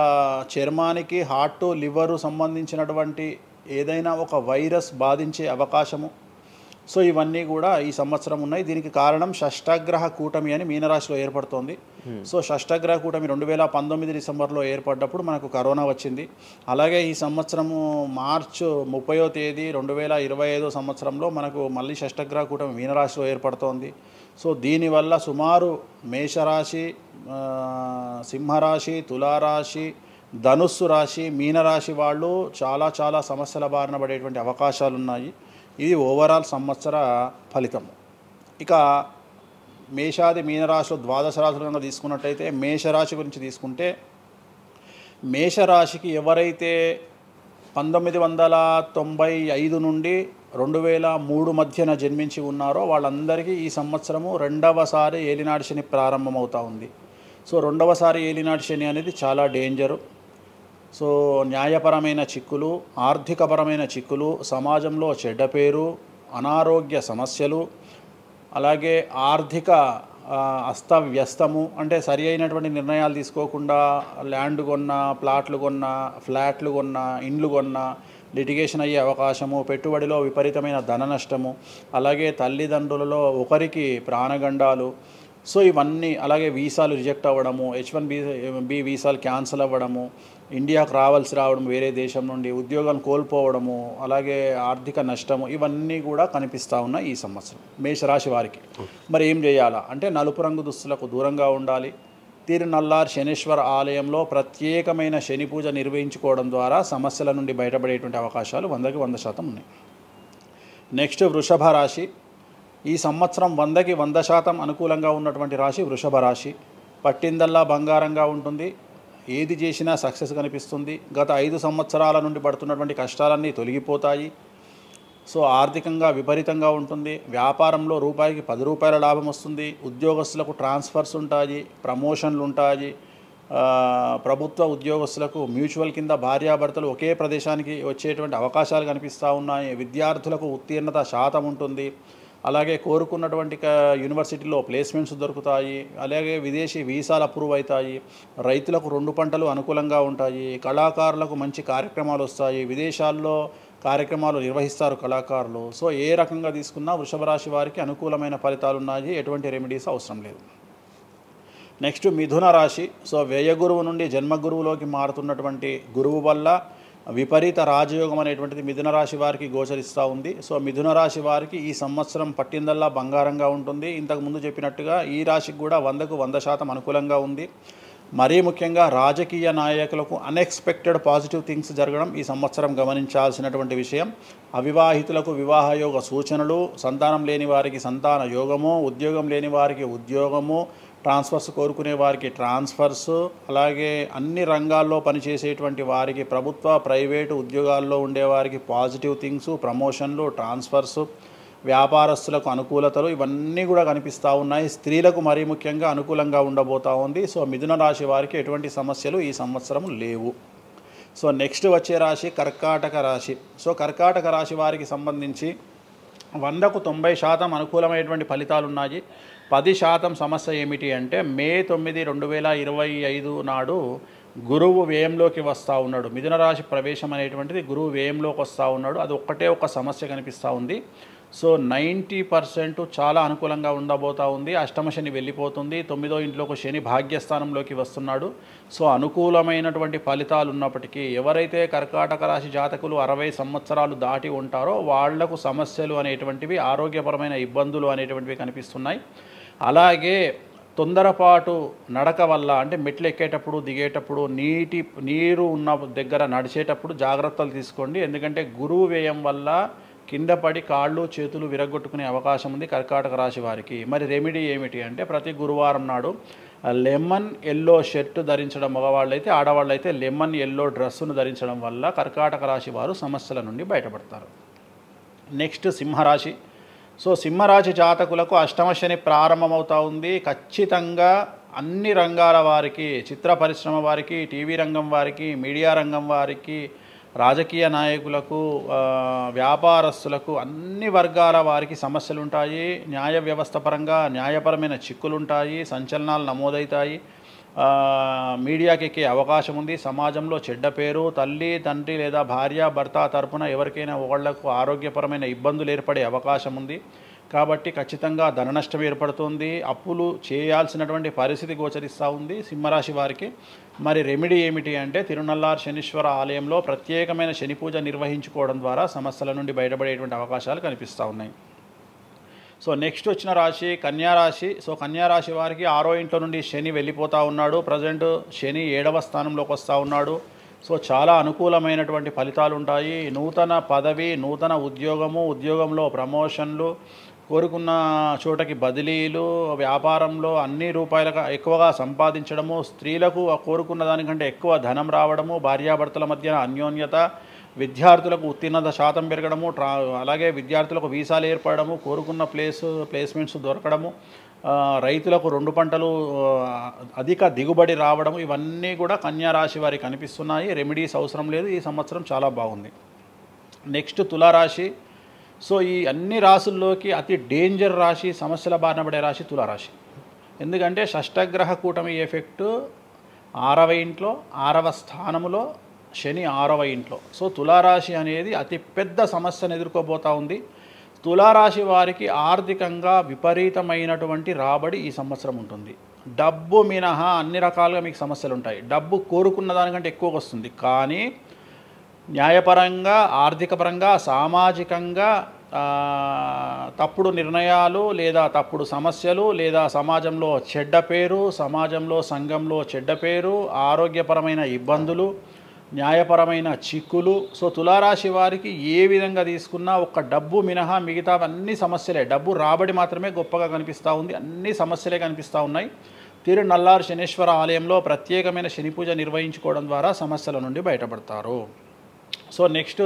S3: చర్మానికి హార్ట్, లివరు సంబంధించినటువంటి ఏదైనా ఒక వైరస్ బాధించే అవకాశము. సో ఇవన్నీ కూడా ఈ సంవత్సరం ఉన్నాయి. దీనికి కారణం షష్ఠగ్రహ కూటమి అని మీనరాశిలో ఏర్పడుతోంది. సో షష్ఠగ్రహ కూటమి 2019 డిసెంబర్లో ఏర్పడ్డప్పుడు మనకు కరోనా వచ్చింది. అలాగే ఈ సంవత్సరము మార్చి 30వ తేదీ 2025 సంవత్సరంలో మనకు మళ్ళీ షష్ఠగ్రహ కూటమి మీనరాశిలో ఏర్పడుతోంది. సో దీనివల్ల సుమారు మేషరాశి, సింహరాశి, తులారాశి, ధనుస్సు రాశి, మీనరాశి వాళ్ళు చాలా చాలా సమస్యల బారిన పడేటువంటి అవకాశాలు ఉన్నాయి. ఇది ఓవరాల్ సంవత్సర ఫలితము. ఇక మేషాది మీనరాశిలో ద్వాదశ రాశులను తీసుకున్నట్టయితే, మేషరాశి గురించి తీసుకుంటే, మేషరాశికి ఎవరైతే 1995 నుండి 2003 మధ్యన జన్మించి ఉన్నారో వాళ్ళందరికీ ఈ సంవత్సరము 2వసారి ఏలినాటి శని ప్రారంభమవుతూ ఉంది. సో 2వసారి ఏలినాటి శని అనేది చాలా డేంజరు. సో న్యాయపరమైన చిక్కులు, ఆర్థికపరమైన చిక్కులు, సమాజంలో చెడ్డ పేరు, అనారోగ్య సమస్యలు, అలాగే ఆర్థిక అస్తవ్యస్తము, అంటే సరి అయినటువంటి నిర్ణయాలు తీసుకోకుండా ల్యాండ్ కొన్నా, ప్లాట్లు కొన్నా, ఫ్లాట్లు కొన్నా, ఇండ్లు కొన్నా, లిటిగేషన్ అయ్యే అవకాశము, పెట్టుబడిలో విపరీతమైన ధన నష్టము, అలాగే తల్లిదండ్రులలో ఒకరికి ప్రాణగండాలు. సో ఇవన్నీ, అలాగే వీసాలు రిజెక్ట్ అవ్వడము, H1B వీసాలు క్యాన్సిల్ అవ్వడము, ఇండియాకు రావడం వేరే దేశం నుండి, ఉద్యోగం కోల్పోవడము, అలాగే ఆర్థిక నష్టము, ఇవన్నీ కూడా కనిపిస్తూ ఉన్నాయి ఈ సంవత్సరం మేషరాశి వారికి. మరి ఏం చేయాలా అంటే నలుపు రంగు దుస్తులకు దూరంగా ఉండాలి. తిరునల్లార్ శనీశ్వర ఆలయంలో ప్రత్యేకమైన శని పూజ నిర్వహించుకోవడం ద్వారా సమస్యల నుండి బయటపడేటువంటి అవకాశాలు 100కి 100% ఉన్నాయి. నెక్స్ట్ వృషభ రాశి. ఈ సంవత్సరం 100కి 100% అనుకూలంగా ఉన్నటువంటి రాశి వృషభ రాశి. పట్టిందల్లా బంగారంగా ఉంటుంది. ఏది చేసినా సక్సెస్ కనిపిస్తుంది. గత 5 సంవత్సరాల నుండి పడుతున్నటువంటి కష్టాలన్నీ తొలగిపోతాయి. సో ఆర్థికంగా విపరీతంగా ఉంటుంది. వ్యాపారంలో రూపాయికి 10 రూపాయల లాభం వస్తుంది. ఉద్యోగస్తులకు ట్రాన్స్ఫర్స్ ఉంటాయి, ప్రమోషన్లు ఉంటాయి. ప్రభుత్వ ఉద్యోగస్తులకు మ్యూచువల్ కింద భార్యాభర్తలు ఒకే ప్రదేశానికి వచ్చేటువంటి అవకాశాలు కనిపిస్తూ ఉన్నాయి. విద్యార్థులకు ఉత్తీర్ణత శాతం ఉంటుంది. అలాగే కోరుకున్నటువంటి యూనివర్సిటీలో ప్లేస్మెంట్స్ దొరుకుతాయి. అలాగే విదేశీ వీసాలు అప్రూవ్ అవుతాయి. రైతులకు 2 పంటలు అనుకూలంగా ఉంటాయి. కళాకారులకు మంచి కార్యక్రమాలు వస్తాయి. విదేశాల్లో కార్యక్రమాలు నిర్వహిస్తారు కళాకారులు. సో ఏ రకంగా తీసుకున్నా వృషభ రాశి వారికి అనుకూలమైన ఫలితాలు ఉన్నాయి. ఎటువంటి రెమెడీస్ అవసరం లేదు. నెక్స్ట్ మిథున రాశి. సో వ్యయ గురువు నుండి జన్మ గురువులోకి మారుతున్నటువంటి గురువు వల్ల విపరీత రాజయోగం అనేటువంటిది మిథున రాశి వారికి గోచరిస్తూ ఉంది. సో మిథున రాశి వారికి ఈ సంవత్సరం పట్టిందల్లా బంగారంగా ఉంటుంది. ఇంతకుముందు చెప్పినట్టుగా ఈ రాశికి కూడా 100కు 100% అనుకూలంగా ఉంది. మరీ ముఖ్యంగా రాజకీయ నాయకులకు అన్ఎక్స్పెక్టెడ్ పాజిటివ్ థింగ్స్ జరగడం ఈ సంవత్సరం గమనించాల్సినటువంటి విషయం. అవివాహితులకు వివాహయోగ సూచనలు, సంతానం లేని వారికి సంతాన యోగము, ఉద్యోగం లేని వారికి ఉద్యోగము, ట్రాన్స్ఫర్స్ కోరుకునే వారికి ట్రాన్స్ఫర్స్, అలాగే అన్ని రంగాల్లో పనిచేసేటువంటి వారికి ప్రభుత్వ ప్రైవేటు ఉద్యోగాల్లో ఉండేవారికి పాజిటివ్ థింగ్స్, ప్రమోషన్లు, ట్రాన్స్ఫర్స్, వ్యాపారస్తులకు అనుకూలతలు, ఇవన్నీ కూడా కనిపిస్తూ ఉన్నాయి. స్త్రీలకు మరీ ముఖ్యంగా అనుకూలంగా ఉండబోతూ ఉంది. సో మిథున రాశి వారికి ఎటువంటి సమస్యలు ఈ సంవత్సరం లేవు. సో నెక్స్ట్ వచ్చే రాశి కర్కాటక రాశి. సో కర్కాటక రాశి వారికి సంబంధించి 100కు 90% అనుకూలమైనటువంటి ఫలితాలు ఉన్నాయి. 10% సమస్య ఏమిటి అంటే మే 9, 2025 నాడు గురువు వ్యయంలోకి వస్తూ ఉన్నాడు. మిథున రాశి ప్రవేశం అనేటువంటిది గురువు వ్యయంలోకి వస్తూ ఉన్నాడు. అది ఒక్కటే ఒక సమస్య కనిపిస్తూ ఉంది. సో 90% చాలా అనుకూలంగా ఉండబోతూ ఉంది. అష్టమ శని వెళ్ళిపోతుంది. 9వ ఇంట్లోకి శని భాగ్యస్థానంలోకి వస్తున్నాడు. సో అనుకూలమైనటువంటి ఫలితాలు ఉన్నప్పటికీ ఎవరైతే కర్కాటక రాశి జాతకులు 60 సంవత్సరాలు దాటి ఉంటారో వాళ్లకు సమస్యలు అనేటువంటివి, ఆరోగ్యపరమైన ఇబ్బందులు అనేటువంటివి కనిపిస్తున్నాయి. అలాగే తొందరపాటు నడక వల్ల, అంటే మెట్లు ఎక్కేటప్పుడు దిగేటప్పుడు నీరు ఉన్న దగ్గర నడిచేటప్పుడు జాగ్రత్తలు తీసుకోండి. ఎందుకంటే గురువు వ్యయం వల్ల కింద పడి కాళ్ళు చేతులు విరగొట్టుకునే అవకాశం ఉంది కర్కాటక రాశి వారికి. మరి రెమెడీ ఏమిటి అంటే ప్రతి గురువారం నాడు లెమన్ ఎల్లో షర్ట్ ధరించడం మగవాళ్ళైతే, ఆడవాళ్ళైతే లెమన్ ఎల్లో డ్రెస్సును ధరించడం వల్ల కర్కాటక రాశి వారు సమస్యల నుండి బయటపడతారు. నెక్స్ట్ సింహరాశి. సో సింహరాశి జాతకులకు అష్టమ శని ప్రారంభమవుతూ ఉంది. ఖచ్చితంగా అన్ని రంగాల వారికి, చిత్ర పరిశ్రమ వారికి, టీవీ రంగం వారికి, మీడియా రంగం వారికి, రాజకీయ నాయకులకు, వ్యాపారస్తులకు, అన్ని వర్గాల వారికి సమస్యలు ఉంటాయి. న్యాయ వ్యవస్థ పరంగా న్యాయపరమైన చిక్కులు ఉంటాయి. సంచలనాలు నమోదవుతాయి. మీడియాకి ఎక్కే అవకాశం ఉంది. సమాజంలో చెడ్డ పేరు, తల్లి తండ్రి లేదా భార్య భర్త తరపున ఎవరికైనా ఒకళ్లకు ఆరోగ్యపరమైన ఇబ్బందులు ఏర్పడే అవకాశం ఉంది. కాబట్టి ఖచ్చితంగా ధన నష్టం ఏర్పడుతుంది. అప్పులు చేయాల్సినటువంటి పరిస్థితి గోచరిస్తూ ఉంది సింహరాశి వారికి. మరి రెమెడీ ఏమిటి అంటే తిరునల్లార్ శనీశ్వర ఆలయంలో ప్రత్యేకమైన శని పూజ నిర్వహించుకోవడం ద్వారా సమస్యల నుండి బయటపడేటువంటి అవకాశాలు కనిపిస్తూ ఉన్నాయి. సో నెక్స్ట్ వచ్చిన రాశి కన్యారాశి. సో కన్యారాశి వారికి 6వ ఇంట్లో నుండి శని వెళ్ళిపోతూ ఉన్నాడు. ప్రజెంట్ శని 7వ స్థానంలోకి వస్తూ ఉన్నాడు. సో చాలా అనుకూలమైనటువంటి ఫలితాలు ఉంటాయి. నూతన పదవి, నూతన ఉద్యోగము, ఉద్యోగంలో ప్రమోషన్లు, కోరుకున్న చోటకి బదిలీలు, వ్యాపారంలో అన్ని రూపాయలకు ఎక్కువగా సంపాదించడము, స్త్రీలకు కోరుకున్న దానికంటే ఎక్కువ ధనం రావడము, భార్యాభర్తల మధ్య అన్యోన్యత, విద్యార్థులకు ఉత్తీర్ణత శాతం పెరగడము, అలాగే విద్యార్థులకు వీసాలు ఏర్పడము, కోరుకున్న ప్లేస్మెంట్స్ దొరకడము, రైతులకు 2 పంటలు అధిక దిగుబడి రావడము, ఇవన్నీ కూడా కన్యా రాశి వారికి కనిపిస్తున్నాయి. రెమెడీస్ అవసరం లేదు. ఈ సంవత్సరం చాలా బాగుంది. నెక్స్ట్ తులారాశి. సో ఈ అన్ని రాశుల్లోకి అతి డేంజర్ రాశి, సమస్యల బారిన పడే రాశి తులారాశి. ఎందుకంటే షష్టగ్రహ కూటమి ఎఫెక్టు 6వ ఇంట్లో 6వ స్థానములో శని 6వ ఇంట్లో. సో తులారాశి అనేది అతి పెద్ద సమస్యను ఎదుర్కోబోతూ ఉంది. తులారాశి వారికి ఆర్థికంగా విపరీతమైనటువంటి రాబడి ఈ సంవత్సరం ఉంటుంది. డబ్బు మినహా అన్ని రకాలుగా మీకు సమస్యలు ఉంటాయి. డబ్బు కోరుకున్న దానికంటే ఎక్కువగా వస్తుంది, కానీ న్యాయపరంగా, ఆర్థికపరంగా, సామాజికంగా తప్పుడు నిర్ణయాలు లేదా తప్పుడు సమస్యలు లేదా సమాజంలో చెడ్డ పేరు, సమాజంలో సంఘంలో చెడ్డ పేరు, ఆరోగ్యపరమైన ఇబ్బందులు, న్యాయపరమైన చిక్కులు. సో తులారాశి వారికి ఏ విధంగా తీసుకున్నా ఒక్క డబ్బు మినహా మిగతా అన్ని సమస్యలే. డబ్బు రాబడి మాత్రమే గొప్పగా కనిపిస్తూ ఉంది, అన్ని సమస్యలే కనిపిస్తూ ఉన్నాయి. తిరునల్లార్ శనీశ్వర ఆలయంలో ప్రత్యేకమైన శని పూజ నిర్వహించుకోవడం ద్వారా సమస్యల నుండి బయటపడతారు. సో నెక్స్ట్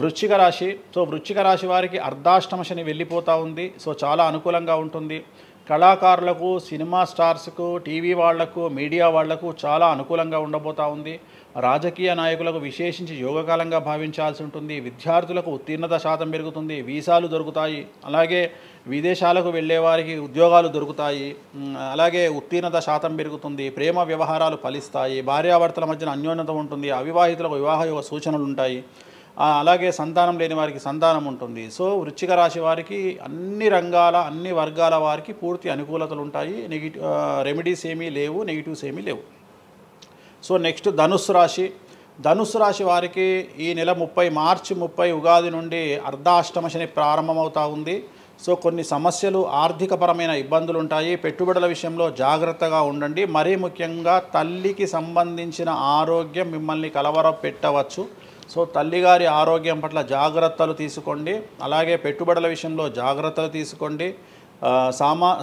S3: వృశ్చిక రాశి. సో వృశ్చిక రాశి వారికి అర్ధాష్టమ శని వెళ్ళిపోతూ ఉంది. సో చాలా అనుకూలంగా ఉంటుంది. కళాకారులకు, సినిమా స్టార్స్కు, టీవీ వాళ్లకు, మీడియా వాళ్లకు చాలా అనుకూలంగా ఉండబోతూ ఉంది. రాజకీయ నాయకులకు విశేషించి యోగకాలంగా భావించాల్సి ఉంటుంది. విద్యార్థులకు ఉత్తీర్ణత శాతం పెరుగుతుంది, వీసాలు దొరుకుతాయి. అలాగే విదేశాలకు వెళ్ళే వారికి ఉద్యోగాలు దొరుకుతాయి. అలాగే ఉత్తీర్ణత శాతం పెరుగుతుంది. ప్రేమ వ్యవహారాలు ఫలిస్తాయి. భార్యాభర్తల మధ్యన అన్యోన్యత ఉంటుంది. అవివాహితులకు వివాహ యోగ సూచనలు ఉంటాయి. అలాగే సంతానం లేని వారికి సంతానం ఉంటుంది. సో వృశ్చిక రాశి వారికి అన్ని రంగాల, అన్ని వర్గాల వారికి పూర్తి అనుకూలతలు ఉంటాయి. రెమెడీస్ ఏమీ లేవు, నెగిటివ్స్ ఏమీ లేవు. సో నెక్స్ట్ ధనుస్సు రాశి. ధనుస్సు రాశి వారికి ఈ నెల మార్చి 30 ఉగాది నుండి అర్ధాష్టమ శని ప్రారంభమవుతూ ఉంది. సో కొన్ని సమస్యలు, ఆర్థికపరమైన ఇబ్బందులు ఉంటాయి. పెట్టుబడుల విషయంలో జాగ్రత్తగా ఉండండి. మరీ ముఖ్యంగా తల్లికి సంబంధించిన ఆరోగ్యం మిమ్మల్ని కలవరపెట్టవచ్చు. సో తల్లిగారి ఆరోగ్యం పట్ల జాగ్రత్తలు తీసుకోండి. అలాగే పెట్టుబడుల విషయంలో జాగ్రత్తలు తీసుకోండి.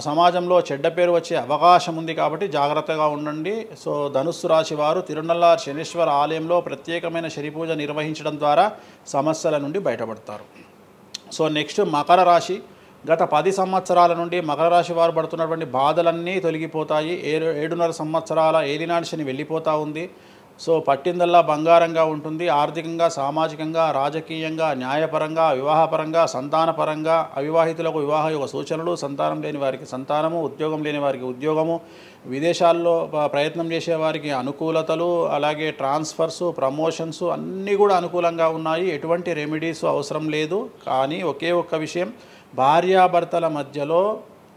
S3: సమాజంలో చెడ్డ పేరు వచ్చే అవకాశం ఉంది కాబట్టి జాగ్రత్తగా ఉండండి. సో ధనుస్సు రాశి వారు తిరునల్లార్ శనీశ్వర ఆలయంలో ప్రత్యేకమైన శని పూజ నిర్వహించడం ద్వారా సమస్యల నుండి బయటపడతారు. సో నెక్స్ట్ మకర రాశి. గత 10 సంవత్సరాల నుండి మకర రాశి వారు పడుతున్నటువంటి బాధలన్నీ తొలగిపోతాయి. 7.5 సంవత్సరాల ఏలినాటి శని వెళ్ళిపోతూ ఉంది. సో పట్టిందల్లా బంగారంగా ఉంటుంది. ఆర్థికంగా, సామాజికంగా, రాజకీయంగా, న్యాయపరంగా, వివాహపరంగా, సంతానపరంగా, అవివాహితులకు వివాహ యొక్క సూచనలు, సంతానం లేని వారికి సంతానము, ఉద్యోగం లేని వారికి ఉద్యోగము, విదేశాల్లో ప్రయత్నం చేసే వారికి అనుకూలతలు, అలాగే ట్రాన్స్ఫర్స్, ప్రమోషన్స్ అన్నీ కూడా అనుకూలంగా ఉన్నాయి. ఎటువంటి రెమెడీస్ అవసరం లేదు. కానీ ఒకే ఒక్క విషయం, భార్యాభర్తల మధ్యలో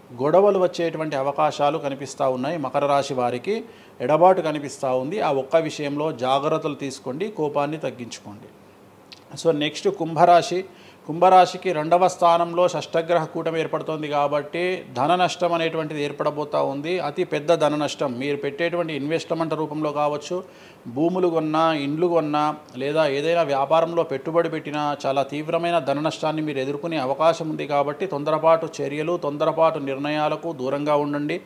S3: గొడవలు వచ్చేటువంటి అవకాశాలు కనిపిస్తూ ఉన్నాయి. మకర రాశి వారికి ఎడబాటు కనిపిస్తూ ఉంది. ఆ ఒక్క విషయంలో జాగ్రత్తలు తీసుకోండి, కోపాన్ని తగ్గించుకోండి. సో నెక్స్ట్ కుంభరాశి. కుంభరాశికి 2వ స్థానంలో షష్టగ్రహ కూటమి ఏర్పడుతోంది కాబట్టి ధన నష్టం అనేటువంటిది ఏర్పడబోతూ ఉంది. అతి పెద్ద ధన నష్టం మీరు పెట్టేటువంటి ఇన్వెస్ట్మెంట్ రూపంలో కావచ్చు, భూములు కొన్నా, ఇండ్లు కొన్నా, లేదా ఏదైనా వ్యాపారంలో పెట్టుబడి పెట్టినా చాలా తీవ్రమైన ధన నష్టాన్ని మీరు ఎదుర్కొనే అవకాశం ఉంది. కాబట్టి తొందరపాటు చర్యలు, తొందరపాటు నిర్ణయాలకు దూరంగా ఉండండి.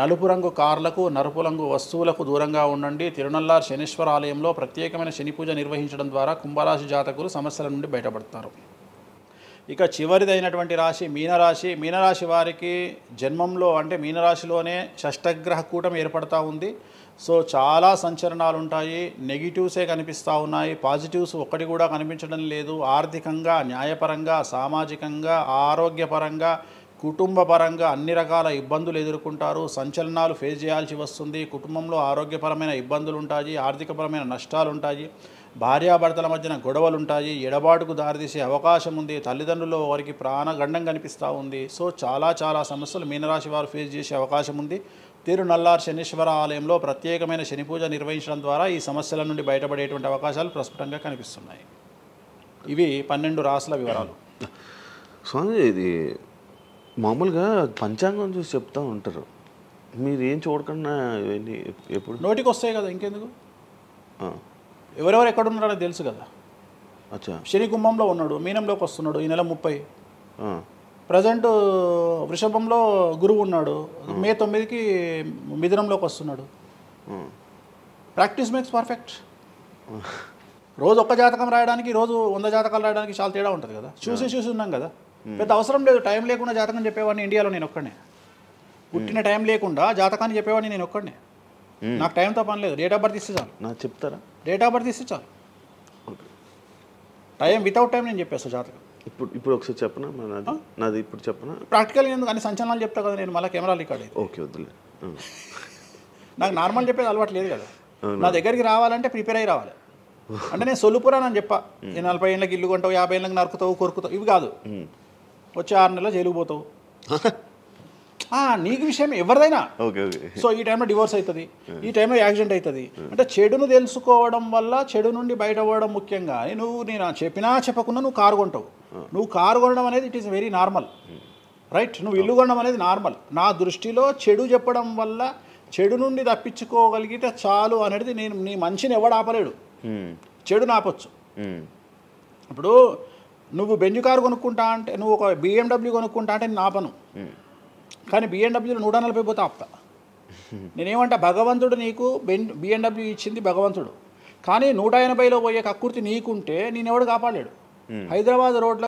S3: నలుపు రంగు కార్లకు, నలుపు రంగు వస్తువులకు దూరంగా ఉండండి. తిరునల్లార్ శనీశ్వర ఆలయంలో ప్రత్యేకమైన శని పూజ నిర్వహించడం ద్వారా కుంభరాశి జాతకులు సమస్యల నుండి బయటపడతారు. ఇక చివరిదైనటువంటి రాశి మీనరాశి. మీనరాశి వారికి జన్మంలో అంటే మీనరాశిలోనే షష్టగ్రహ కూటమి ఏర్పడతా ఉంది. సో చాలా సంచలనాలు ఉంటాయి. నెగిటివ్సే కనిపిస్తూ ఉన్నాయి, పాజిటివ్స్ ఒక్కటి కూడా కనిపించడం లేదు. ఆర్థికంగా, న్యాయపరంగా, సామాజికంగా, ఆరోగ్యపరంగా, కుటుంబపరంగా అన్ని రకాల ఇబ్బందులు ఎదుర్కొంటారు. సంచలనాలు ఫేస్ చేయాల్సి వస్తుంది. కుటుంబంలో ఆరోగ్యపరమైన ఇబ్బందులు ఉంటాయి, ఆర్థికపరమైన నష్టాలు ఉంటాయి, భార్యాభర్తల మధ్యన గొడవలు ఉంటాయి, ఎడబాటుకు దారితీసే అవకాశం ఉంది. తల్లిదండ్రుల్లో వారికి ప్రాణగండం కనిపిస్తూ ఉంది. సో చాలా సమస్యలు మీనరాశి వారు ఫేస్ చేసే అవకాశం ఉంది. తిరునల్లార్ శనీశ్వర ఆలయంలో ప్రత్యేకమైన శని పూజ నిర్వహించడం ద్వారా ఈ సమస్యల నుండి బయటపడేటువంటి అవకాశాలు ప్రస్ఫుటంగా కనిపిస్తున్నాయి. ఇవి 12 రాశుల వివరాలు.
S2: స్వామి, ఇది మామూలుగా పంచాంగం చూసి చెప్తూ ఉంటారు, మీరు ఏం చూడకుండా ఇవన్నీ ఎప్పుడు
S3: నోటికి వస్తాయి కదా, ఇంకెందుకు? ఎవరెవరు ఎక్కడున్నారో తెలుసు కదా.
S2: అచ్చా.
S3: శని కుంభంలో ఉన్నాడు, మీనంలోకి వస్తున్నాడు ఈ నెల 30. ప్రజెంట్ వృషభంలో గురువు ఉన్నాడు, మే 9కి మిథునంలోకి వస్తున్నాడు. Practice makes perfect. రోజు ఒక్క జాతకం రాయడానికి, రోజు 100 జాతకాలు రాయడానికి చాలా తేడా ఉంటుంది కదా. చూసి ఉన్నాం కదా, పెద్ద అవసరం లేదు. టైం లేకుండా జాతకం చెప్పేవాడిని ఇండియాలో నేను ఒక్కడే. పుట్టిన టైం లేకుండా జాతకాన్ని చెప్పేవాడిని నేను ఒక్కడే. నాకు టైంతో పని లేదు. డేట్ ఆఫ్ బర్త్ ఇస్తే చాలు.
S2: నాకు చెప్తారా?
S3: డేట్ ఆఫ్ బర్త్ ఇస్తే చాలు. టైం వితౌట్ టైం నేను చెప్పేస్తాను జాతకం.
S2: ఇప్పుడు ఒకసారి చెప్పనా? నాది ఇప్పుడు చెప్పనా?
S3: ప్రాక్టికల్గా ఎందుకు అన్ని సంచలనాలు చెప్తా కదా నేను, మళ్ళీ కెమెరా రికార్డ్ అయితే.
S2: ఓకే, వద్దులే.
S3: నాకు నార్మల్ చెప్పేది అలవాటు లేదు కదా. నా దగ్గరికి రావాలంటే ప్రిపేర్ అయ్యి రావాలి. అంటే నేను సొల్లుపురాని అని చెప్పా, ఈ 40 ఏళ్ళకి ఇల్లు కొంటావు, 50 ఏళ్ళకి నరుకుతావు, కొరుకుతావు, ఇవి కాదు. వచ్చే 6 నెలలు జైలుకు పోతావు. నీకు విషయం ఎవరిదైనా.
S2: Okay okay.
S3: సో ఈ టైంలో డివోర్స్ అవుతుంది, ఈ టైంలో యాక్సిడెంట్ అవుతుంది. అంటే చెడును తెలుసుకోవడం వల్ల చెడు నుండి బయటపడడం ముఖ్యంగా. నేను చెప్పినా చెప్పకుండా నువ్వు కారు కొంటావు. నువ్వు కారు కొనడం అనేది it is very normal, right? నువ్వు ఇల్లు కొనడం అనేది నార్మల్. నా దృష్టిలో చెడు చెప్పడం వల్ల చెడు నుండి తప్పించుకోగలిగితే చాలు అనేది నీ మంచిని ఎవడు ఆపలేడు, చెడు నాపొచ్చు. ఇప్పుడు నువ్వు బెంజ్ కారు కొనుక్కుంటా అంటే, నువ్వు ఒక BMW కొనుక్కుంటా అంటే నేను ఆపను. కానీ BMW 140 పోతే ఆపుతా. నేనేమంటా, భగవంతుడు నీకు BMW ఇచ్చింది భగవంతుడు, కానీ 180లో పోయే కక్కుర్తి నీకుంటే నేను ఎవడు కాపాడలేడు. హైదరాబాద్ రోడ్లో